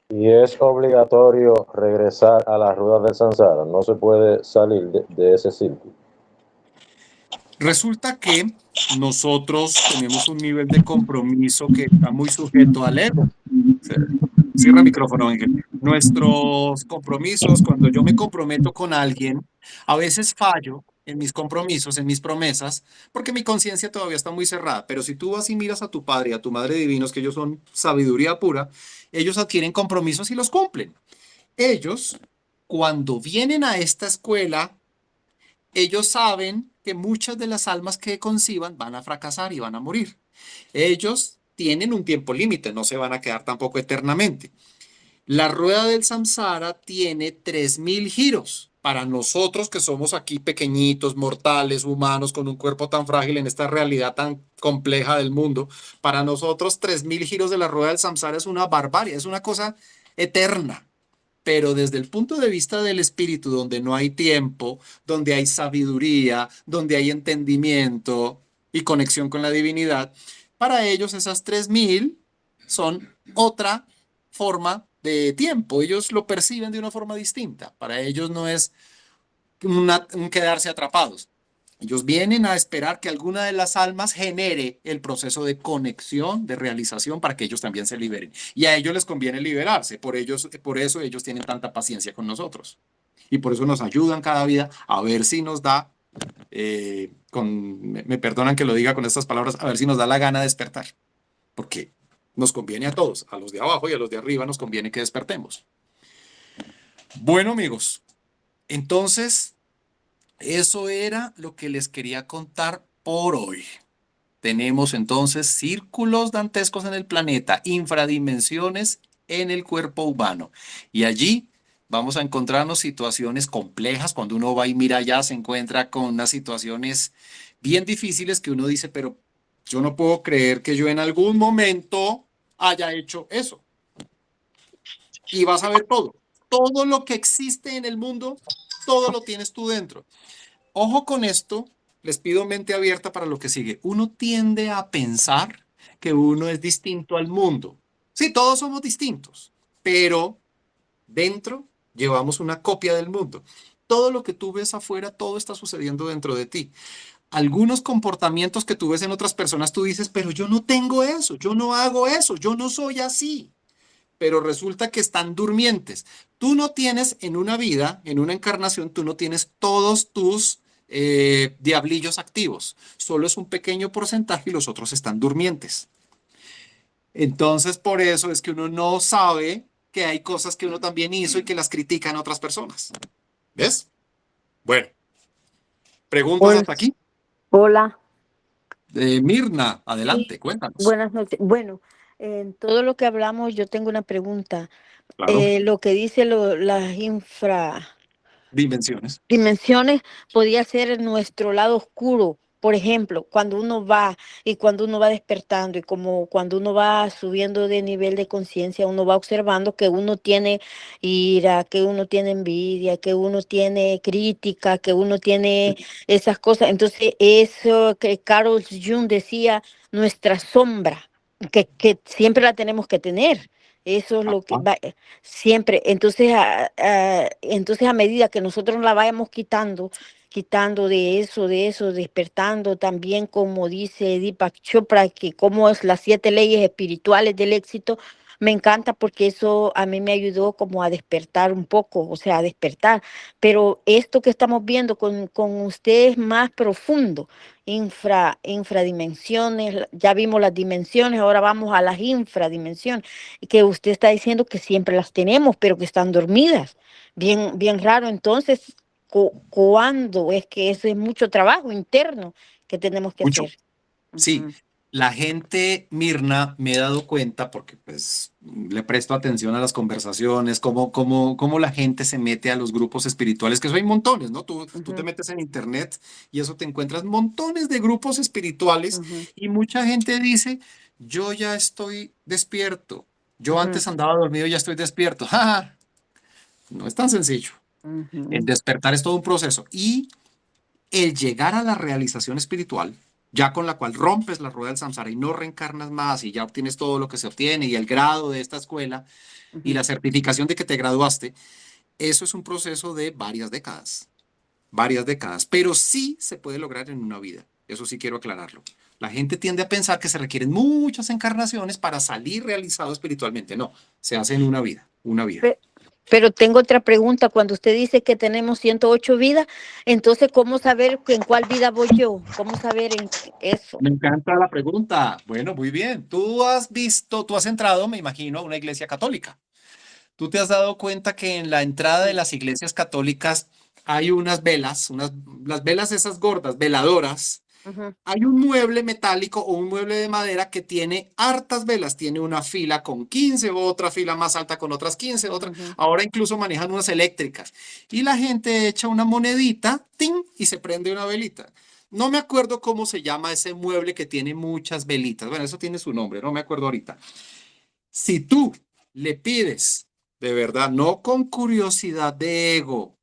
Y es obligatorio regresar a la rueda del samsara, no se puede salir de ese círculo. Resulta que nosotros tenemos un nivel de compromiso que está muy sujeto al ego. Cierra el micrófono, Ángel. Nuestros compromisos, cuando yo me comprometo con alguien, a veces fallo en mis compromisos, en mis promesas, porque mi conciencia todavía está muy cerrada. Pero si tú vas y miras a tu padre y a tu madre divinos, que ellos son sabiduría pura, ellos adquieren compromisos y los cumplen. Ellos, cuando vienen a esta escuela, ellos saben que muchas de las almas que conciban van a fracasar y van a morir. Ellos tienen un tiempo límite, no se van a quedar tampoco eternamente. La rueda del samsara tiene 3000 giros. Para nosotros que somos aquí pequeñitos, mortales, humanos, con un cuerpo tan frágil en esta realidad tan compleja del mundo, para nosotros 3000 giros de la rueda del samsara es una barbarie, es una cosa eterna. Pero desde el punto de vista del espíritu, donde no hay tiempo, donde hay sabiduría, donde hay entendimiento y conexión con la divinidad, para ellos esas 3000 son otra forma de tiempo. Ellos lo perciben de una forma distinta. Para ellos no es un quedarse atrapados. Ellos vienen a esperar que alguna de las almas genere el proceso de conexión, de realización, para que ellos también se liberen. Y a ellos les conviene liberarse. Por eso ellos tienen tanta paciencia con nosotros. Y por eso nos ayudan cada vida a ver si nos da, me perdonan que lo diga con estas palabras, a ver si nos da la gana de despertar. Porque nos conviene a todos, a los de abajo y a los de arriba nos conviene que despertemos. Bueno, amigos, entonces eso era lo que les quería contar por hoy. Tenemos entonces círculos dantescos en el planeta, infradimensiones en el cuerpo humano. Y allí vamos a encontrarnos situaciones complejas. Cuando uno va y mira allá, se encuentra con unas situaciones bien difíciles que uno dice, pero yo no puedo creer que yo en algún momento haya hecho eso. Y vas a ver todo. Todo lo que existe en el mundo, todo lo tienes tú dentro. Ojo con esto, les pido mente abierta para lo que sigue. Uno tiende a pensar que uno es distinto al mundo. Sí, todos somos distintos, pero dentro llevamos una copia del mundo. Todo lo que tú ves afuera, todo está sucediendo dentro de ti. Algunos comportamientos que tú ves en otras personas, tú dices, pero yo no tengo eso, yo no hago eso, yo no soy así. Pero resulta que están durmientes. Tú no tienes en una vida, en una encarnación, tú no tienes todos tus diablillos activos. Solo es un pequeño porcentaje y los otros están durmientes. Entonces, por eso es que uno no sabe que hay cosas que uno también hizo y que las critican otras personas. ¿Ves? Bueno, ¿preguntas Hola. hasta aquí? Hola, Mirna, sí, adelante, cuéntanos. buenas noches. Bueno, en todo lo que hablamos, yo tengo una pregunta. Claro, Lo que dice las dimensiones. infradimensiones podría ser nuestro lado oscuro. Por ejemplo, cuando uno va y cuando uno va despertando y como cuando uno va subiendo de nivel de conciencia, uno va observando que uno tiene ira, que uno tiene envidia, que uno tiene crítica, que uno tiene esas cosas. Entonces, eso que Carl Jung decía, nuestra sombra, que siempre la tenemos que tener. Eso es lo que Ajá. va siempre. Entonces a medida que nosotros la vayamos quitando de eso, despertando también, como dice Deepak Chopra, que como es las 7 leyes espirituales del éxito, me encanta porque eso a mí me ayudó como a despertar un poco, o sea, a despertar. Pero esto que estamos viendo con usted es más profundo, infradimensiones, ya vimos las dimensiones, ahora vamos a las infradimensiones, y que usted está diciendo que siempre las tenemos, pero que están dormidas. Bien, bien raro. Entonces, ¿cuándo? Es que eso es mucho trabajo interno que tenemos que Mucho. hacer. Sí, Ujú, la gente, Mirna, me he dado cuenta porque pues le presto atención a las conversaciones, cómo la gente se mete a los grupos espirituales, que eso hay montones, ¿no? Tú te ujú, metes en internet y eso te encuentras montones de grupos espirituales ujú, y mucha gente dice, yo ya estoy despierto, yo ujú, antes andaba dormido, ya estoy despierto. ¡Ja, ja! No es tan sencillo. El ujú, despertar es todo un proceso y el llegar a la realización espiritual, ya con la cual rompes la rueda del samsara y no reencarnas más y ya obtienes todo lo que se obtiene y el grado de esta escuela y ujú. la certificación de que te graduaste, eso es un proceso de varias décadas, pero sí se puede lograr en una vida. Eso sí quiero aclararlo. La gente tiende a pensar que se requieren muchas encarnaciones para salir realizado espiritualmente. No, se hace en una vida, una vida. Pero tengo otra pregunta. Cuando usted dice que tenemos 108 vidas, entonces, ¿cómo saber en cuál vida voy yo? ¿Cómo saber en eso? Me encanta la pregunta. Bueno, muy bien. Tú has entrado, me imagino, a una iglesia católica. ¿Tú te has dado cuenta que en la entrada de Sí. las iglesias católicas hay unas velas, las velas esas gordas, veladoras? Ujú, Hay un mueble metálico o un mueble de madera que tiene hartas velas. Tiene una fila con 15, otra fila más alta con otras 15, otra. ujú. Ahora incluso manejan unas eléctricas. Y la gente echa una monedita, ¡ting! Y se prende una velita. No me acuerdo cómo se llama ese mueble que tiene muchas velitas. Bueno, eso tiene su nombre, no me acuerdo ahorita. Si tú le pides, de verdad, no con curiosidad de ego,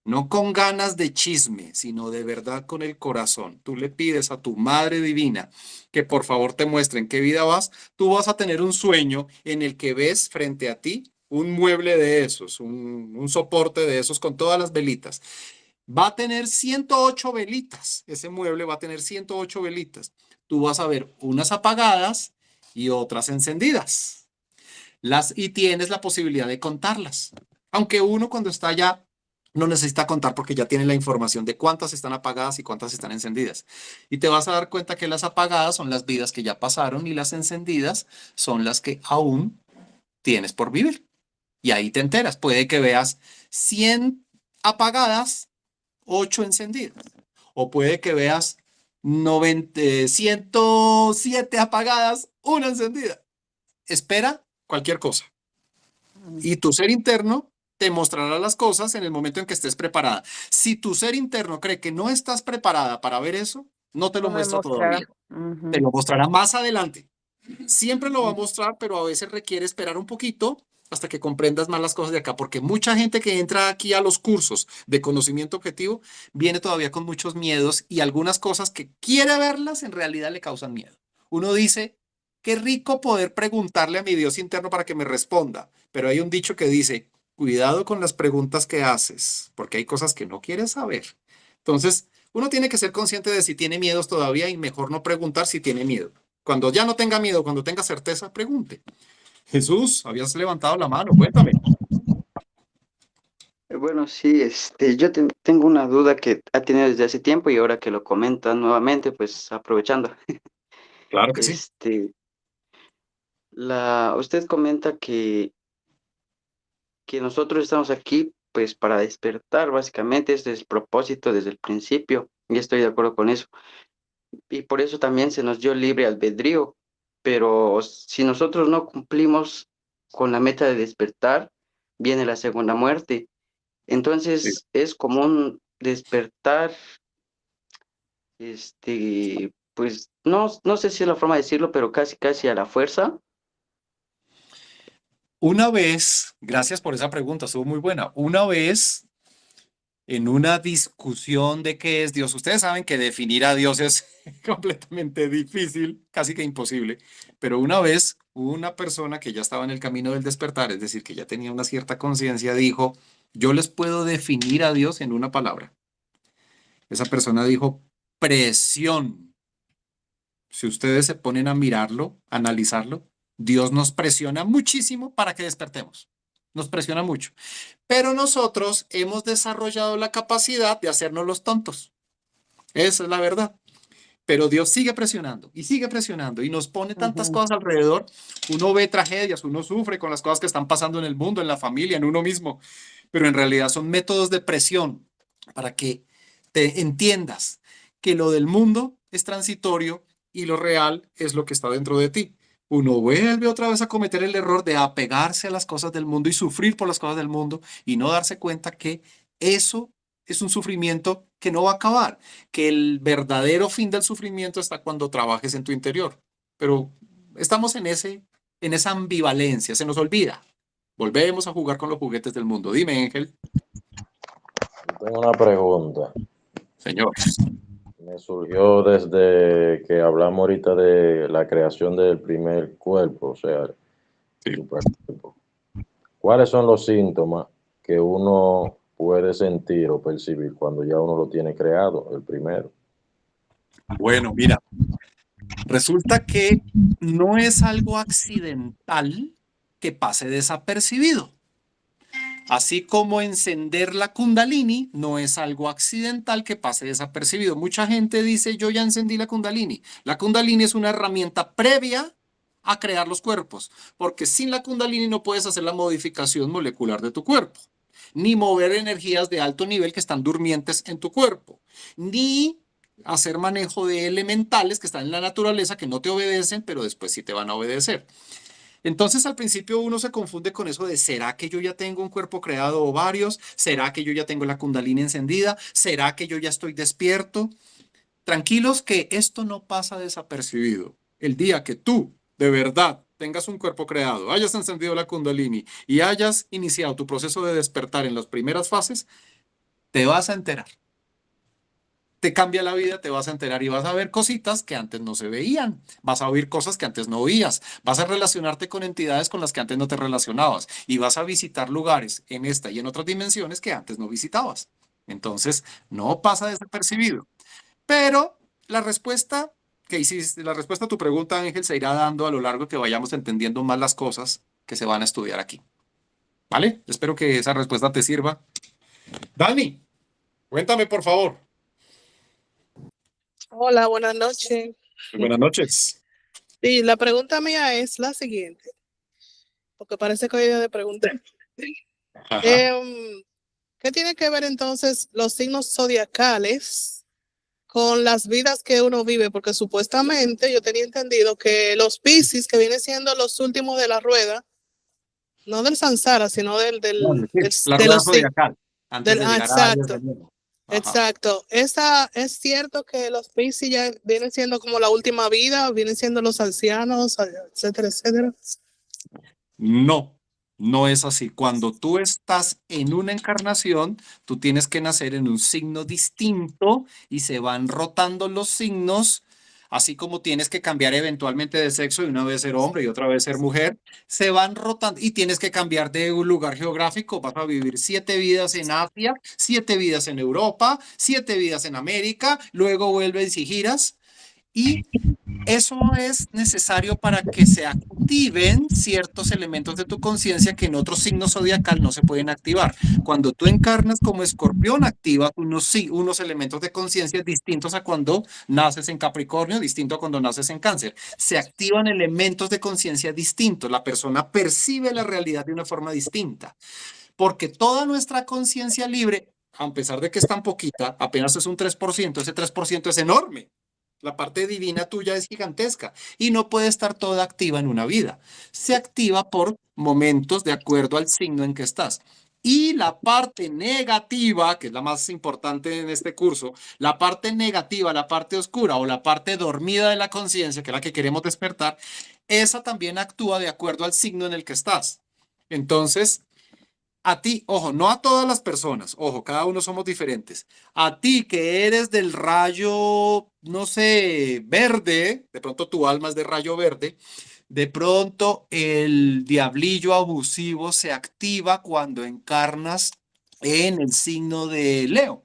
no con ganas de chisme, sino de verdad con el corazón, tú le pides a tu Madre Divina que por favor te muestre en qué vida vas, tú vas a tener un sueño en el que ves frente a ti un mueble de esos, un soporte de esos con todas las velitas. Va a tener 108 velitas, ese mueble va a tener 108 velitas. Tú vas a ver unas apagadas y otras encendidas. Y tienes la posibilidad de contarlas. Aunque uno cuando está allá no necesita contar porque ya tiene la información de cuántas están apagadas y cuántas están encendidas. Y te vas a dar cuenta que las apagadas son las vidas que ya pasaron y las encendidas son las que aún tienes por vivir. Y ahí te enteras. Puede que veas 100 apagadas, 8 encendidas. O puede que veas 107 apagadas, una encendida. Espera cualquier cosa. Y tu ser interno te mostrará las cosas en el momento en que estés preparada. Si tu ser interno cree que no estás preparada para ver eso, no te lo No me muestra mostrará. todavía. Te lo mostrará más adelante. Siempre lo va a mostrar, pero a veces requiere esperar un poquito hasta que comprendas más las cosas de acá, porque mucha gente que entra aquí a los cursos de conocimiento objetivo viene todavía con muchos miedos y algunas cosas que quiere verlas en realidad le causan miedo. Uno dice, qué rico poder preguntarle a mi Dios interno para que me responda, pero hay un dicho que dice, cuidado con las preguntas que haces, porque hay cosas que no quieres saber. Entonces, uno tiene que ser consciente de si tiene miedos todavía y mejor no preguntar si tiene miedo. Cuando ya no tenga miedo, cuando tenga certeza, pregunte. Jesús, habías levantado la mano, cuéntame. Bueno, sí, yo tengo una duda que ha tenido desde hace tiempo y ahora que lo comenta nuevamente, pues aprovechando. Claro que sí. Este, usted comenta que nosotros estamos aquí, pues para despertar, básicamente, este es el propósito desde el principio, y estoy de acuerdo con eso. Y por eso también se nos dio libre albedrío, pero si nosotros no cumplimos con la meta de despertar, viene la segunda muerte. Sí. Entonces es como un despertar, pues no sé si es la forma de decirlo, pero casi a la fuerza. Una vez, gracias por esa pregunta, estuvo muy buena. Una vez en una discusión de qué es Dios, ustedes saben que definir a Dios es completamente difícil, casi que imposible, pero una vez una persona que ya estaba en el camino del despertar, es decir, que ya tenía una cierta conciencia, dijo, yo les puedo definir a Dios en una palabra. Esa persona dijo, presión. Si ustedes se ponen a mirarlo, a analizarlo, Dios nos presiona muchísimo para que despertemos. Nos presiona mucho. Pero nosotros hemos desarrollado la capacidad de hacernos los tontos. Esa es la verdad. Pero Dios sigue presionando y nos pone tantas Ujú. cosas alrededor. Uno ve tragedias, uno sufre con las cosas que están pasando en el mundo, en la familia, en uno mismo. Pero en realidad son métodos de presión para que te entiendas que lo del mundo es transitorio y lo real es lo que está dentro de ti. Uno vuelve otra vez a cometer el error de apegarse a las cosas del mundo y sufrir por las cosas del mundo y no darse cuenta que eso es un sufrimiento que no va a acabar, que el verdadero fin del sufrimiento está cuando trabajes en tu interior. Pero estamos en esa ambivalencia, se nos olvida. Volvemos a jugar con los juguetes del mundo. Dime, Ángel. Tengo una pregunta. Señor. Me surgió desde que hablamos ahorita de la creación del primer cuerpo, o sea, Sí. supercuerpo. ¿Cuáles son los síntomas que uno puede sentir o percibir cuando ya uno lo tiene creado, el primero? Bueno, mira, resulta que no es algo accidental que pase desapercibido. Así como encender la Kundalini no es algo accidental que pase desapercibido. Mucha gente dice, yo ya encendí la Kundalini. La Kundalini es una herramienta previa a crear los cuerpos, porque sin la Kundalini no puedes hacer la modificación molecular de tu cuerpo, ni mover energías de alto nivel que están durmientes en tu cuerpo, ni hacer manejo de elementales que están en la naturaleza que no te obedecen, pero después sí te van a obedecer. Entonces al principio uno se confunde con eso de ¿será que yo ya tengo un cuerpo creado o varios? ¿Será que yo ya tengo la Kundalini encendida? ¿Será que yo ya estoy despierto? Tranquilos que esto no pasa desapercibido. El día que tú de verdad tengas un cuerpo creado, hayas encendido la Kundalini y hayas iniciado tu proceso de despertar en las primeras fases, te vas a enterar. Te cambia la vida, te vas a enterar y vas a ver cositas que antes no se veían, vas a oír cosas que antes no oías, vas a relacionarte con entidades con las que antes no te relacionabas y vas a visitar lugares en esta y en otras dimensiones que antes no visitabas. Entonces, no pasa desapercibido. Pero la respuesta que hiciste, la respuesta a tu pregunta, Ángel, se irá dando a lo largo que vayamos entendiendo más las cosas que se van a estudiar aquí. ¿Vale? Espero que esa respuesta te sirva. Dani, cuéntame, por favor. Hola, buenas noches. Buenas noches. Sí, la pregunta mía es la siguiente, porque parece que hoy día de preguntar. Ajá. ¿Qué tiene que ver entonces los signos zodiacales con las vidas que uno vive? Porque supuestamente yo tenía entendido que los Piscis, que vienen siendo los últimos de la rueda, no del Sansara, sino La de rueda los signos. zodiacal, antes de llegar a Aries Exacto. de nuevo. Ajá. Exacto. ¿Es cierto que los Piscis ya vienen siendo como la última vida, vienen siendo los ancianos, etcétera, etcétera? No, no es así. Cuando tú estás en una encarnación, tú tienes que nacer en un signo distinto y se van rotando los signos, así como tienes que cambiar eventualmente de sexo y una vez ser hombre y otra vez ser mujer, se van rotando y tienes que cambiar de un lugar geográfico. Vas a vivir 7 vidas en Asia, 7 vidas en Europa, 7 vidas en América, luego vuelves y giras. Y eso es necesario para que se activen ciertos elementos de tu conciencia que en otros signos zodiacal no se pueden activar. Cuando tú encarnas como escorpión, activas unos elementos de conciencia distintos a cuando naces en Capricornio, distinto a cuando naces en Cáncer. Se activan elementos de conciencia distintos. La persona percibe la realidad de una forma distinta. Porque toda nuestra conciencia libre, a pesar de que es tan poquita, apenas es un 3%, ese 3% es enorme. La parte divina tuya es gigantesca y no puede estar toda activa en una vida. Se activa por momentos de acuerdo al signo en que estás. Y la parte negativa, que es la más importante en este curso, la parte negativa, la parte oscura o la parte dormida de la conciencia, que es la que queremos despertar, esa también actúa de acuerdo al signo en el que estás. Entonces, a ti, ojo, no a todas las personas, ojo, cada uno somos diferentes. A ti que eres del rayo, no sé, verde, de pronto tu alma es de rayo verde, de pronto el diablillo abusivo se activa cuando encarnas en el signo de Leo.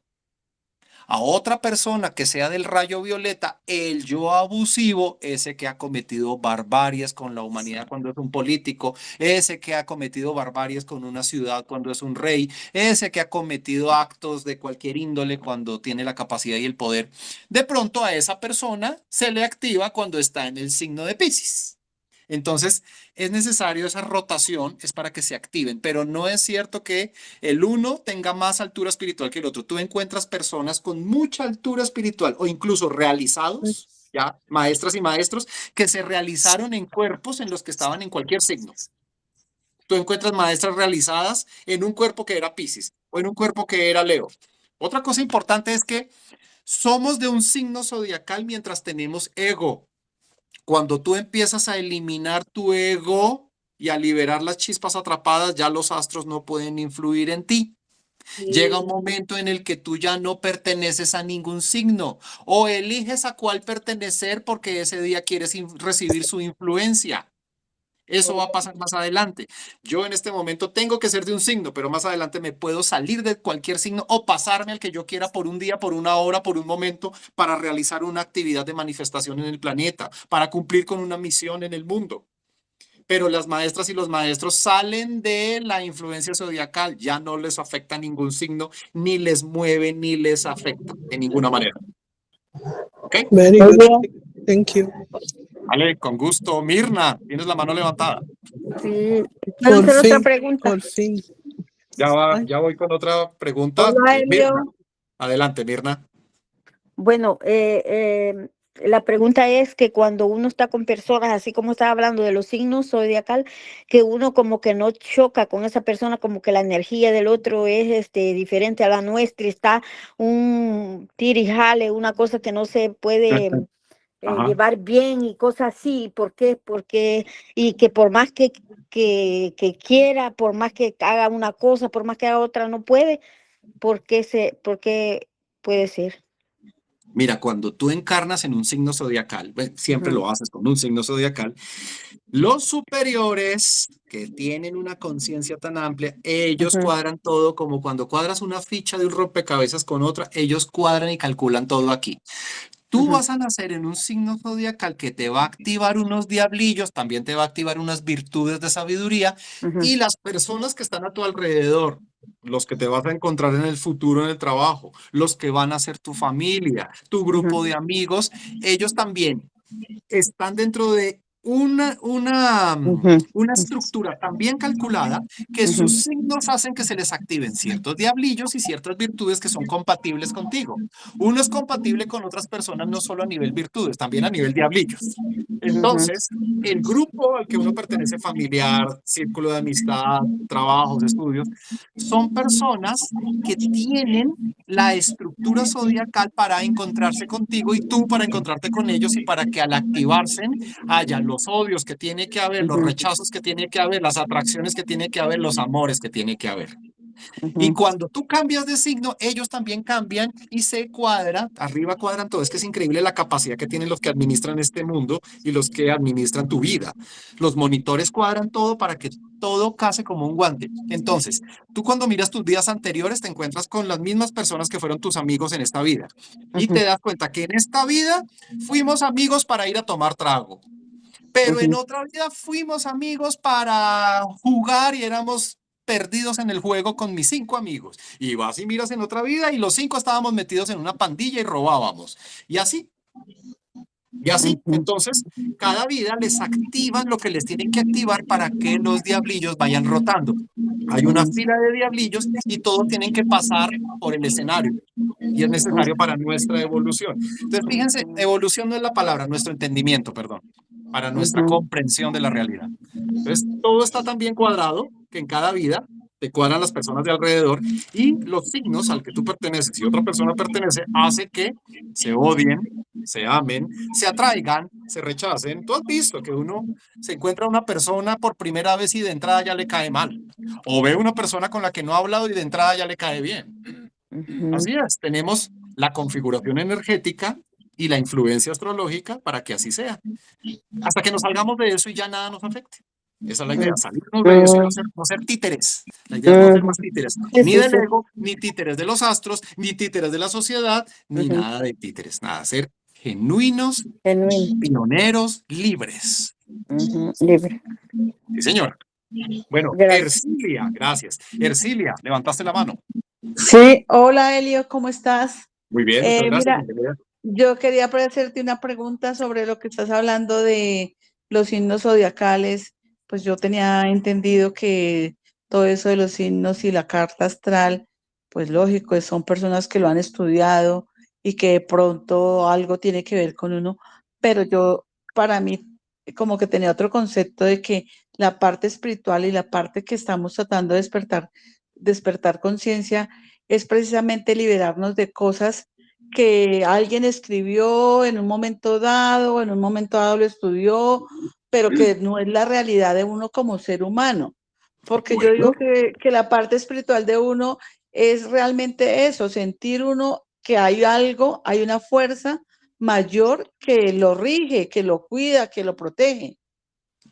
A otra persona que sea del rayo violeta, el yo abusivo, ese que ha cometido barbaries con la humanidad cuando es un político, ese que ha cometido barbaries con una ciudad cuando es un rey, ese que ha cometido actos de cualquier índole cuando tiene la capacidad y el poder, de pronto a esa persona se le activa cuando está en el signo de Piscis. Entonces, es necesario esa rotación, es para que se activen, pero no es cierto que el uno tenga más altura espiritual que el otro. Tú encuentras personas con mucha altura espiritual o incluso realizados, ya maestras y maestros, que se realizaron en cuerpos en los que estaban en cualquier signo. Tú encuentras maestras realizadas en un cuerpo que era Piscis o en un cuerpo que era Leo. Otra cosa importante es que somos de un signo zodiacal mientras tenemos ego. Cuando tú empiezas a eliminar tu ego y a liberar las chispas atrapadas, ya los astros no pueden influir en ti. Llega un momento en el que tú ya no perteneces a ningún signo o eliges a cuál pertenecer porque ese día quieres recibir su influencia. Eso va a pasar más adelante. Yo en este momento tengo que ser de un signo, pero más adelante me puedo salir de cualquier signo o pasarme al que yo quiera por un día, por una hora, por un momento, para realizar una actividad de manifestación en el planeta, para cumplir con una misión en el mundo. pero las maestras y los maestros salen de la influencia zodiacal, ya no les afecta ningún signo, ni les mueve, ni les afecta de ninguna manera. ¿Ok? Very Muy good. bien. Thank you. Vale, con gusto. Mirna, tienes la mano levantada. Sí. ¿Puedo Por hacer otra fin, pregunta? por fin. Ya voy con otra pregunta. Hola, Mirna, Elio. adelante, Mirna. Bueno, la pregunta es que cuando uno está con personas, así como estaba hablando de los signos zodiacal, que uno como que no choca con esa persona, como que la energía del otro es diferente a la nuestra, y está un tirijale, una cosa que no se puede Ajá. llevar bien y cosas así. ¿Por qué? Porque, y que por más que quiera, por más que haga una cosa, por más que haga otra, no puede. ¿Por qué puede ser? Mira, cuando tú encarnas en un signo zodiacal, siempre Ujú. lo haces con un signo zodiacal, los superiores que tienen una conciencia tan amplia, ellos Ujú. cuadran todo como cuando cuadras una ficha de un rompecabezas con otra, ellos cuadran y calculan todo aquí. Tú Ujú. vas a nacer en un signo zodiacal que te va a activar unos diablillos, también te va a activar unas virtudes de sabiduría, Ujú. y las personas que están a tu alrededor, los que te vas a encontrar en el futuro en el trabajo, los que van a ser tu familia, tu grupo Ujú. de amigos, ellos también están dentro de una Ujú. estructura tan bien calculada que Ujú. sus signos hacen que se les activen ciertos diablillos y ciertas virtudes que son compatibles contigo. Uno es compatible con otras personas no solo a nivel virtudes, también a nivel diablillos. Ujú. Entonces, el grupo al que uno pertenece, familiar, círculo de amistad, trabajos, estudios, son personas que tienen la estructura zodiacal para encontrarse contigo y tú para encontrarte con ellos, y para que al activarse haya los odios que tiene que haber, los Ujú. rechazos que tiene que haber, las atracciones que tiene que haber, los amores que tiene que haber. Y Ujú. cuando tú cambias de signo, ellos también cambian y se cuadra, arriba cuadran todo. Es que es increíble la capacidad que tienen los que administran este mundo y los que administran tu vida. Los monitores cuadran todo para que todo case como un guante. Entonces, tú cuando miras tus vidas anteriores te encuentras con las mismas personas que fueron tus amigos en esta vida. Y te das cuenta que en esta vida fuimos amigos para ir a tomar trago. Pero en Ujú. otra vida fuimos amigos para jugar y éramos perdidos en el juego con mis 5 amigos. Y vas y miras en otra vida y los 5 estábamos metidos en una pandilla y robábamos. Y así. Y así, Ujú. entonces, cada vida les activan lo que les tienen que activar para que los diablillos vayan rotando. Hay una fila de diablillos y todos tienen que pasar por el escenario. Y es necesario para nuestra evolución. Entonces, fíjense, evolución no es la palabra, nuestro entendimiento, perdón, para nuestra Ujú. comprensión de la realidad. Entonces, todo está tan bien cuadrado que en cada vida te cuadran las personas de alrededor, y los signos al que tú perteneces y otra persona pertenece hace que se odien, se amen, se atraigan, se rechacen. Tú has visto que uno se encuentra una persona por primera vez y de entrada ya le cae mal, o ve una persona con la que no ha hablado y de entrada ya le cae bien. Ujú. Así es, tenemos la configuración energética y la influencia astrológica para que así sea, hasta que nos salgamos de eso y ya nada nos afecte. Esa es la idea, salirnos de eso y no ser títeres. La idea es no ser más títeres, Sí, ni sí, del sí. ego, ni títeres de los astros, ni títeres de la sociedad, ni Ujú. nada de títeres, nada, ser genuinos, Genuino. pioneros, libres. Ujú. Libre. Sí, señor. Bueno, Gracias. Ercilia, gracias. Ercilia, levantaste la mano. Sí, hola Elio, ¿cómo estás? Muy bien, muchas gracias. Mira, yo quería hacerte una pregunta sobre lo que estás hablando de los signos zodiacales. Pues yo tenía entendido que todo eso de los signos y la carta astral, pues lógico, son personas que lo han estudiado y que de pronto algo tiene que ver con uno, pero yo, para mí, como que tenía otro concepto de que la parte espiritual y la parte que estamos tratando de despertar conciencia es precisamente liberarnos de cosas que alguien escribió en un momento dado lo estudió, pero que no es la realidad de uno como ser humano. Porque yo digo Bueno, que la parte espiritual de uno es realmente eso, sentir uno que hay algo, hay una fuerza mayor que lo rige, que lo cuida, que lo protege.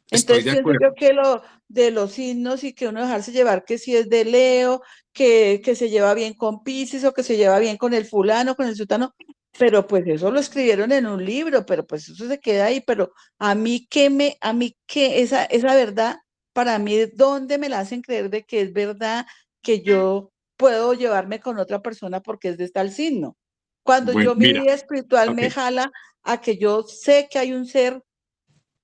estoy Entonces de pienso acuerdo. yo que lo de los signos y que uno dejarse llevar que si es de Leo, que se lleva bien con Piscis o que se lleva bien con el fulano, con el sultano, pero pues eso lo escribieron en un libro, pero pues eso se queda ahí, pero a mí que esa verdad, para mí, ¿dónde me la hacen creer de que es verdad que yo puedo llevarme con otra persona porque es de tal signo? Cuando Bueno, yo mi mira, vida espiritual ok. me jala a que yo sé que hay un ser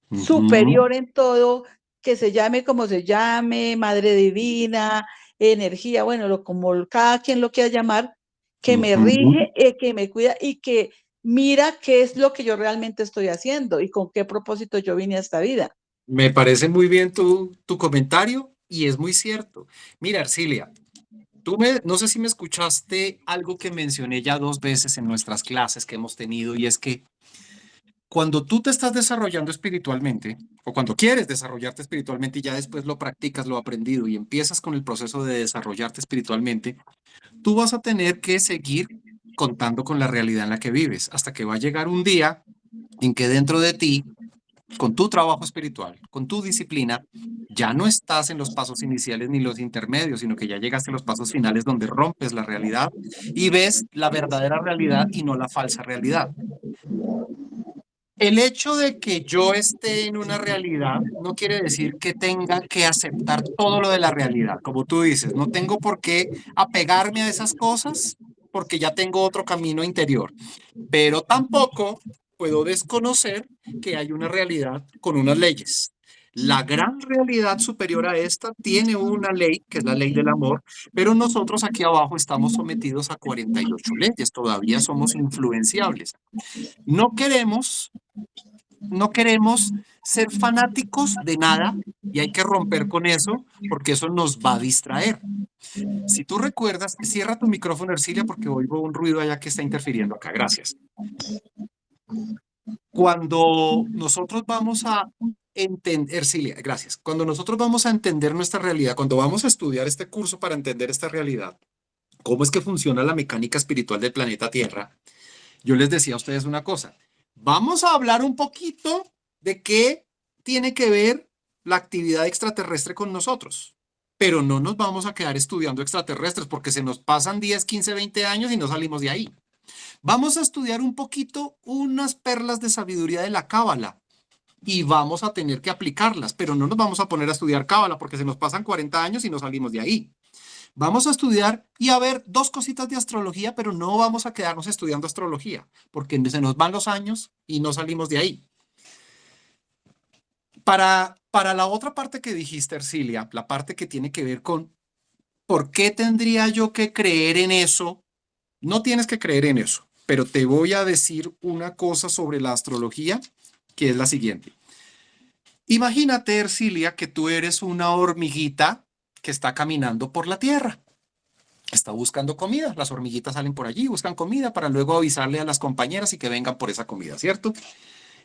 Ujú, superior en todo, que se llame como se llame, Madre Divina, energía, bueno, como cada quien lo quiera llamar, que me ujú. rige, que me cuida y que mira qué es lo que yo realmente estoy haciendo y con qué propósito yo vine a esta vida. Me parece muy bien tu comentario y es muy cierto. Mira, Arcilia, no sé si me escuchaste algo que mencioné ya 2 veces en nuestras clases que hemos tenido y es que cuando tú te estás desarrollando espiritualmente o cuando quieres desarrollarte espiritualmente y ya después lo practicas, lo aprendido y empiezas con el proceso de desarrollarte espiritualmente, tú vas a tener que seguir contando con la realidad en la que vives hasta que va a llegar un día en que dentro de ti, con tu trabajo espiritual, con tu disciplina, ya no estás en los pasos iniciales ni los intermedios, sino que ya llegaste a los pasos finales donde rompes la realidad y ves la verdadera realidad y no la falsa realidad. El hecho de que yo esté en una realidad no quiere decir que tenga que aceptar todo lo de la realidad. Como tú dices, no tengo por qué apegarme a esas cosas porque ya tengo otro camino interior, pero tampoco puedo desconocer que hay una realidad con unas leyes. La gran realidad superior a esta tiene una ley, que es la ley del amor, pero nosotros aquí abajo estamos sometidos a 48 leyes, todavía somos influenciables. No queremos no queremos ser fanáticos de nada y hay que romper con eso porque eso nos va a distraer. Si tú recuerdas, cierra tu micrófono, Ercilia, porque oigo un ruido allá que está interfiriendo acá. Gracias. Cuando nosotros vamos a entender, Ercilia, gracias. Cuando nosotros vamos a entender nuestra realidad, cuando vamos a estudiar este curso para entender esta realidad, cómo es que funciona la mecánica espiritual del planeta Tierra, yo les decía a ustedes una cosa. Vamos a hablar un poquito de qué tiene que ver la actividad extraterrestre con nosotros, pero no nos vamos a quedar estudiando extraterrestres porque se nos pasan 10, 15, 20 años y no salimos de ahí. Vamos a estudiar un poquito unas perlas de sabiduría de la Cábala y vamos a tener que aplicarlas, pero no nos vamos a poner a estudiar Cábala porque se nos pasan 40 años y no salimos de ahí. Vamos a estudiar y a ver 2 cositas de astrología, pero no vamos a quedarnos estudiando astrología, porque se nos van los años y no salimos de ahí. Para la otra parte que dijiste, Ercilia, la parte que tiene que ver con por qué tendría yo que creer en eso, no tienes que creer en eso, pero te voy a decir una cosa sobre la astrología, que es la siguiente. Imagínate, Ercilia, que tú eres una hormiguita que está caminando por la tierra. Está buscando comida. Las hormiguitas salen por allí, buscan comida para luego avisarle a las compañeras y que vengan por esa comida, ¿cierto?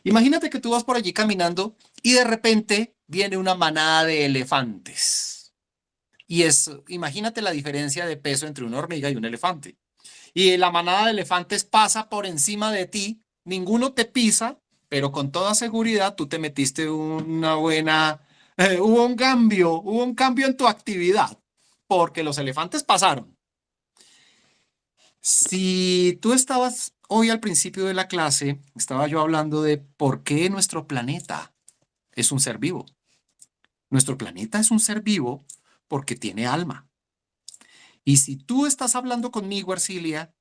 Imagínate que tú vas por allí caminando y de repente viene una manada de elefantes. Imagínate la diferencia de peso entre una hormiga y un elefante. Y la manada de elefantes pasa por encima de ti, ninguno te pisa, pero con toda seguridad tú te metiste una buena, hubo un cambio en tu actividad, porque los elefantes pasaron. Si tú estabas hoy al principio de la clase, estaba yo hablando de por qué nuestro planeta es un ser vivo. Nuestro planeta es un ser vivo porque tiene alma. Y si tú estás hablando conmigo, Arcilia,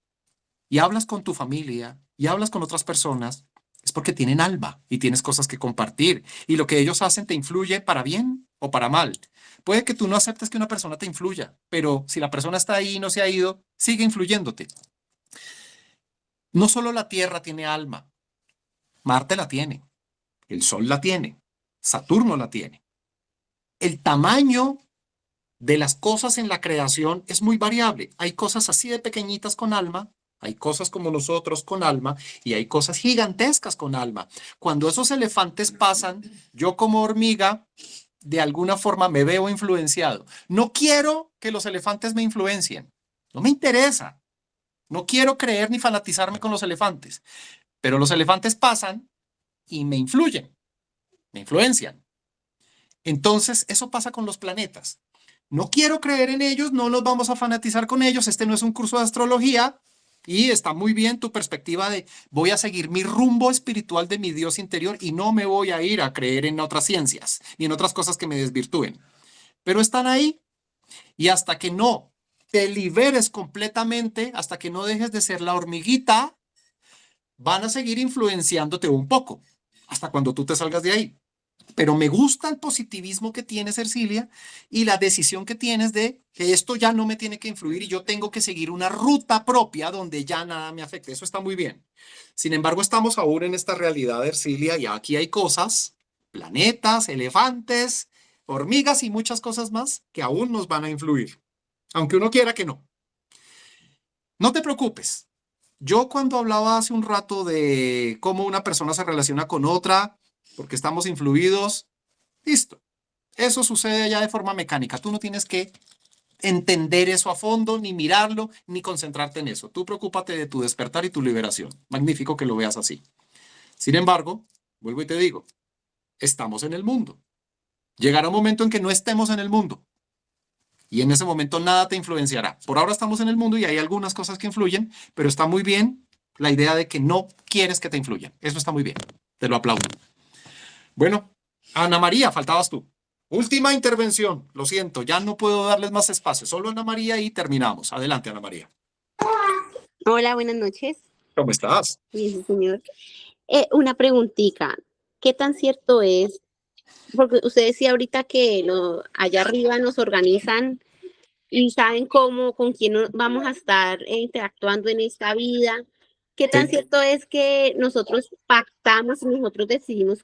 y hablas con tu familia y hablas con otras personas, es porque tienen alma y tienes cosas que compartir. Y lo que ellos hacen te influye para bien o para mal. Puede que tú no aceptes que una persona te influya, pero si la persona está ahí y no se ha ido, sigue influyéndote. No solo la Tierra tiene alma, Marte la tiene, el Sol la tiene, Saturno la tiene. El tamaño de las cosas en la creación es muy variable. Hay cosas así de pequeñitas con alma, hay cosas como nosotros con alma y hay cosas gigantescas con alma. Cuando esos elefantes pasan, yo como hormiga, de alguna forma me veo influenciado. No quiero que los elefantes me influencien. No me interesa. No quiero creer ni fanatizarme con los elefantes. Pero los elefantes pasan y me influyen, me influencian. Entonces, eso pasa con los planetas. No quiero creer en ellos, no nos vamos a fanatizar con ellos. Este no es un curso de astrología, Y está muy bien tu perspectiva de voy a seguir mi rumbo espiritual de mi Dios interior y no me voy a ir a creer en otras ciencias ni en otras cosas que me desvirtúen. Pero están ahí y hasta que no te liberes completamente, hasta que no dejes de ser la hormiguita, van a seguir influenciándote un poco hasta cuando tú te salgas de ahí. Pero me gusta el positivismo que tienes, Ercilia, y la decisión que tienes de que esto ya no me tiene que influir y yo tengo que seguir una ruta propia donde ya nada me afecte. Eso está muy bien. Sin embargo, estamos aún en esta realidad, Ercilia, y aquí hay cosas, planetas, elefantes, hormigas y muchas cosas más que aún nos van a influir, aunque uno quiera que no. No te preocupes. Yo cuando hablaba hace un rato de cómo una persona se relaciona con otra, porque estamos influidos, listo. Eso sucede ya de forma mecánica. Tú no tienes que entender eso a fondo, ni mirarlo, ni concentrarte en eso. Tú preocúpate de tu despertar y tu liberación. Magnífico que lo veas así. Sin embargo, vuelvo y te digo, estamos en el mundo. Llegará un momento en que no estemos en el mundo. Y en ese momento nada te influenciará. Por ahora estamos en el mundo y hay algunas cosas que influyen, pero está muy bien la idea de que no quieres que te influyan. Eso está muy bien. Te lo aplaudo. Bueno, Ana María, faltabas tú. Última intervención. Lo siento, ya no puedo darles más espacio. Solo Ana María y terminamos. Adelante, Ana María. Hola, buenas noches. ¿Cómo estás? Bien, sí, señor. Una preguntita. ¿Qué tan cierto es? Porque usted decía ahorita que allá arriba nos organizan y saben cómo, con quién vamos a estar interactuando en esta vida. ¿Qué tan Sí. cierto es que nosotros pactamos y nosotros decidimos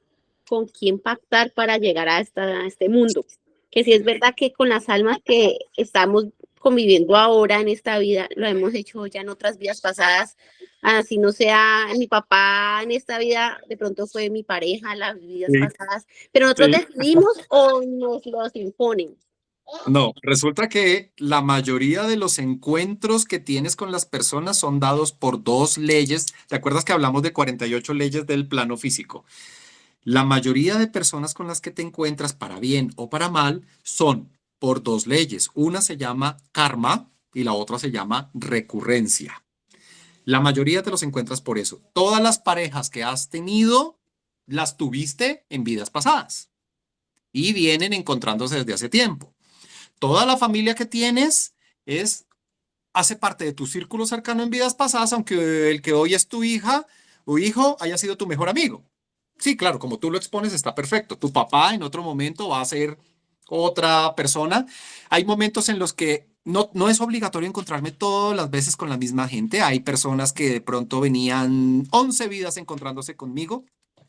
con quién pactar para llegar a este mundo? Que si es verdad que con las almas que estamos conviviendo ahora en esta vida, lo hemos hecho ya en otras vidas pasadas, así no sea mi papá en esta vida, de pronto fue mi pareja en las vidas Sí, pasadas, pero nosotros sí. decidimos o nos los imponen. No, resulta que la mayoría de los encuentros que tienes con las personas son dados por dos leyes. ¿Te acuerdas que hablamos de 48 leyes del plano físico? La mayoría de personas con las que te encuentras, para bien o para mal, son por dos leyes. Una se llama karma y la otra se llama recurrencia. La mayoría te los encuentras por eso. Todas las parejas que has tenido, las tuviste en vidas pasadas y vienen encontrándose desde hace tiempo. Toda la familia que tienes hace parte de tu círculo cercano en vidas pasadas, aunque el que hoy es tu hija o hijo haya sido tu mejor amigo. Sí, claro, como tú lo expones está perfecto. Tu papá en otro momento va a ser otra persona. Hay momentos en los que no es obligatorio encontrarme todas las veces con la misma gente. Hay personas que de pronto venían 11 vidas encontrándose conmigo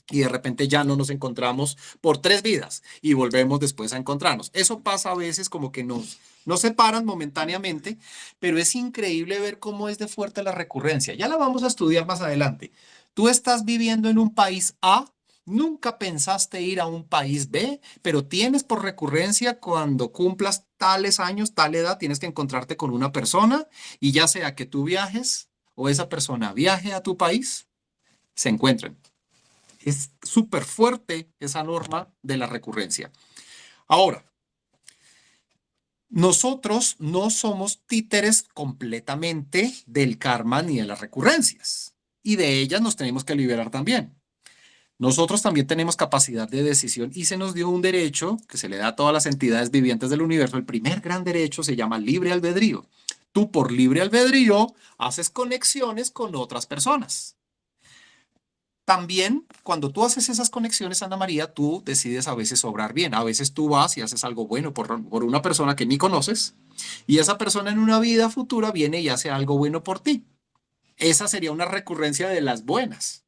y de repente ya no nos encontramos por 3 vidas y volvemos después a encontrarnos. Eso pasa a veces como que nos separan momentáneamente, pero es increíble ver cómo es de fuerte la recurrencia. Ya la vamos a estudiar más adelante. Tú estás viviendo en un país A, nunca pensaste ir a un país B, pero tienes por recurrencia cuando cumplas tales años, tal edad, tienes que encontrarte con una persona y ya sea que tú viajes o esa persona viaje a tu país, se encuentren. Es súper fuerte esa norma de la recurrencia. Ahora, nosotros no somos títeres completamente del karma ni de las recurrencias, y de ellas nos tenemos que liberar también. Nosotros también tenemos capacidad de decisión y se nos dio un derecho que se le da a todas las entidades vivientes del universo. El primer gran derecho se llama libre albedrío. Tú por libre albedrío haces conexiones con otras personas. También, cuando tú haces esas conexiones, Ana María, tú decides a veces obrar bien. A veces tú vas y haces algo bueno por una persona que ni conoces y esa persona en una vida futura viene y hace algo bueno por ti. Esa sería una recurrencia de las buenas,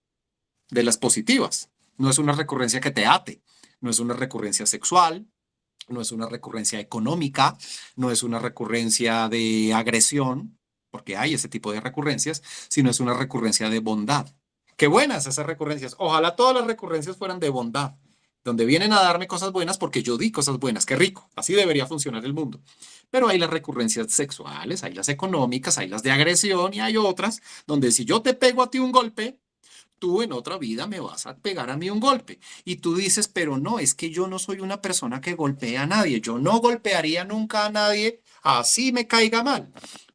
de las positivas. No es una recurrencia que te ate, no es una recurrencia sexual, no es una recurrencia económica, no es una recurrencia de agresión, porque hay ese tipo de recurrencias, sino es una recurrencia de bondad. Qué buenas esas recurrencias. Ojalá todas las recurrencias fueran de bondad, donde vienen a darme cosas buenas porque yo di cosas buenas. Qué rico. Así debería funcionar el mundo. Pero hay las recurrencias sexuales, hay las económicas, hay las de agresión y hay otras donde si yo te pego a ti un golpe, tú en otra vida me vas a pegar a mí un golpe. Y tú dices, pero no, es que yo no soy una persona que golpea a nadie. Yo no golpearía nunca a nadie, así me caiga mal.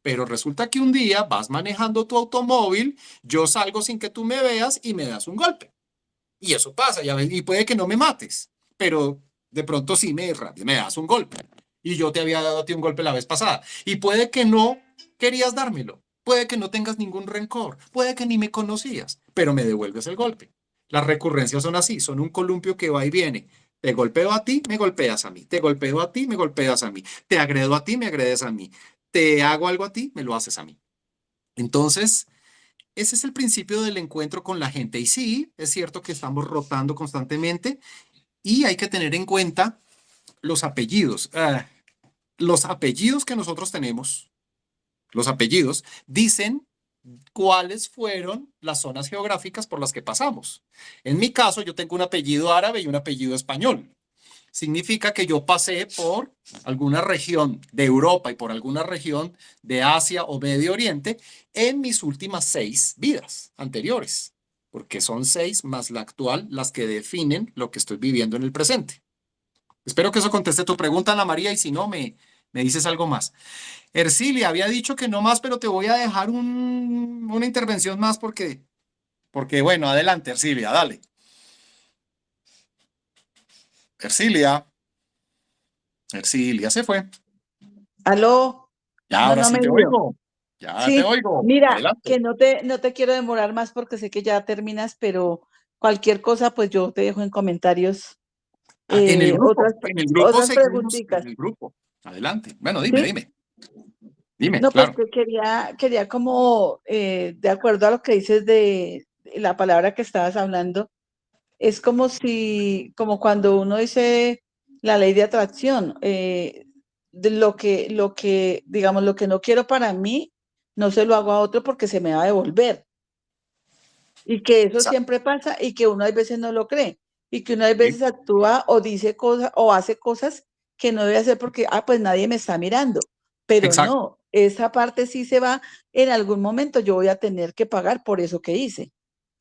Pero resulta que un día vas manejando tu automóvil, yo salgo sin que tú me veas y me das un golpe. Y eso pasa, ya ves, y puede que no me mates, pero de pronto sí me das un golpe. Y yo te había dado a ti un golpe la vez pasada. Y puede que no querías dármelo. Puede que no tengas ningún rencor. Puede que ni me conocías, pero me devuelves el golpe. Las recurrencias son así, son un columpio que va y viene. Te golpeo a ti, me golpeas a mí. Te golpeo a ti, me golpeas a mí. Te agredo a ti, me agredes a mí. Te hago algo a ti, me lo haces a mí. Entonces, ese es el principio del encuentro con la gente. Y sí, es cierto que estamos rotando constantemente y hay que tener en cuenta los apellidos. Los apellidos que nosotros tenemos, los apellidos, dicen cuáles fueron las zonas geográficas por las que pasamos. En mi caso, yo tengo un apellido árabe y un apellido español. Significa que yo pasé por alguna región de Europa y por alguna región de Asia o Medio Oriente en mis últimas 6 vidas anteriores, porque son 6 más la actual las que definen lo que estoy viviendo en el presente. Espero que eso conteste tu pregunta, Ana María, y si no, me dices algo más. Ercilia, había dicho que no más, pero te voy a dejar una intervención más porque, bueno, adelante, Ercilia, dale. Ercilia se fue. Aló, Ya, no, ahora no sí me te dio. oigo. Ya te Sí, oigo. mira, Adelante. que no te quiero demorar más porque sé que ya terminas, pero cualquier cosa, pues yo te dejo en comentarios En el otras, grupo otras seguimos, preguntitas. en el grupo. Adelante. Bueno, ¿Sí? dime, No, pues claro. que quería como, de acuerdo a lo que dices de la palabra que estabas hablando, es como si, como cuando uno dice la ley de atracción, de digamos, lo que no quiero para mí, no se lo hago a otro porque se me va a devolver. Y que eso Exacto. siempre pasa y que uno a veces no lo cree. Y que uno a Sí, veces actúa o dice cosas o hace cosas que no debe hacer porque, pues nadie me está mirando. Pero exacto. no, esa parte sí se va, en algún momento yo voy a tener que pagar por eso que hice.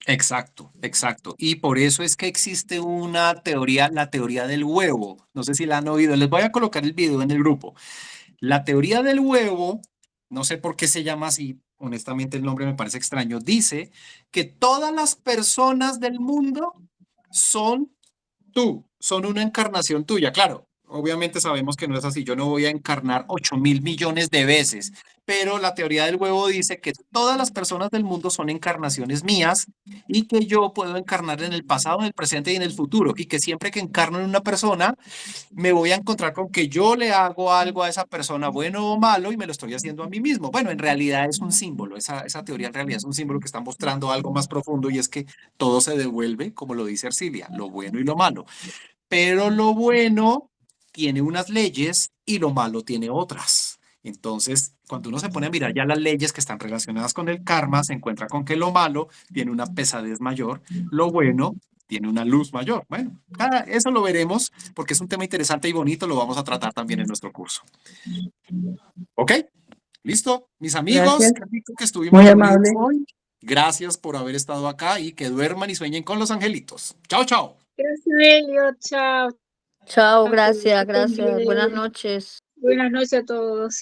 Exacto, exacto. Y por eso es que existe una teoría, la teoría del huevo. No sé si la han oído. Les voy a colocar el video en el grupo. La teoría del huevo, no sé por qué se llama así, honestamente el nombre me parece extraño, dice que todas las personas del mundo son tú, son una encarnación tuya. Claro, obviamente sabemos que no es así. Yo no voy a encarnar 8.000 millones de veces, pero la teoría del huevo dice que todas las personas del mundo son encarnaciones mías y que yo puedo encarnar en el pasado, en el presente y en el futuro, y que siempre que encarno en una persona, me voy a encontrar con que yo le hago algo a esa persona, bueno o malo, y me lo estoy haciendo a mí mismo. Bueno, en realidad es un símbolo, esa teoría en realidad es un símbolo que está mostrando algo más profundo y es que todo se devuelve, como lo dice Ercilia, lo bueno y lo malo. Pero lo bueno tiene unas leyes y lo malo tiene otras. Entonces, cuando uno se pone a mirar ya las leyes que están relacionadas con el karma, se encuentra con que lo malo tiene una pesadez mayor, lo bueno tiene una luz mayor. Bueno, eso lo veremos porque es un tema interesante y bonito, lo vamos a tratar también en nuestro curso. ¿Ok? ¿Listo? Mis amigos, Gracias, qué rico que estuvimos muy reunidos amable. hoy. Gracias por haber estado acá y que duerman y sueñen con los angelitos. Chao, chao. Gracias, Elio. Chao. Chao, Que gracias, estén gracias. Buenas bien. noches. Buenas noches a todos.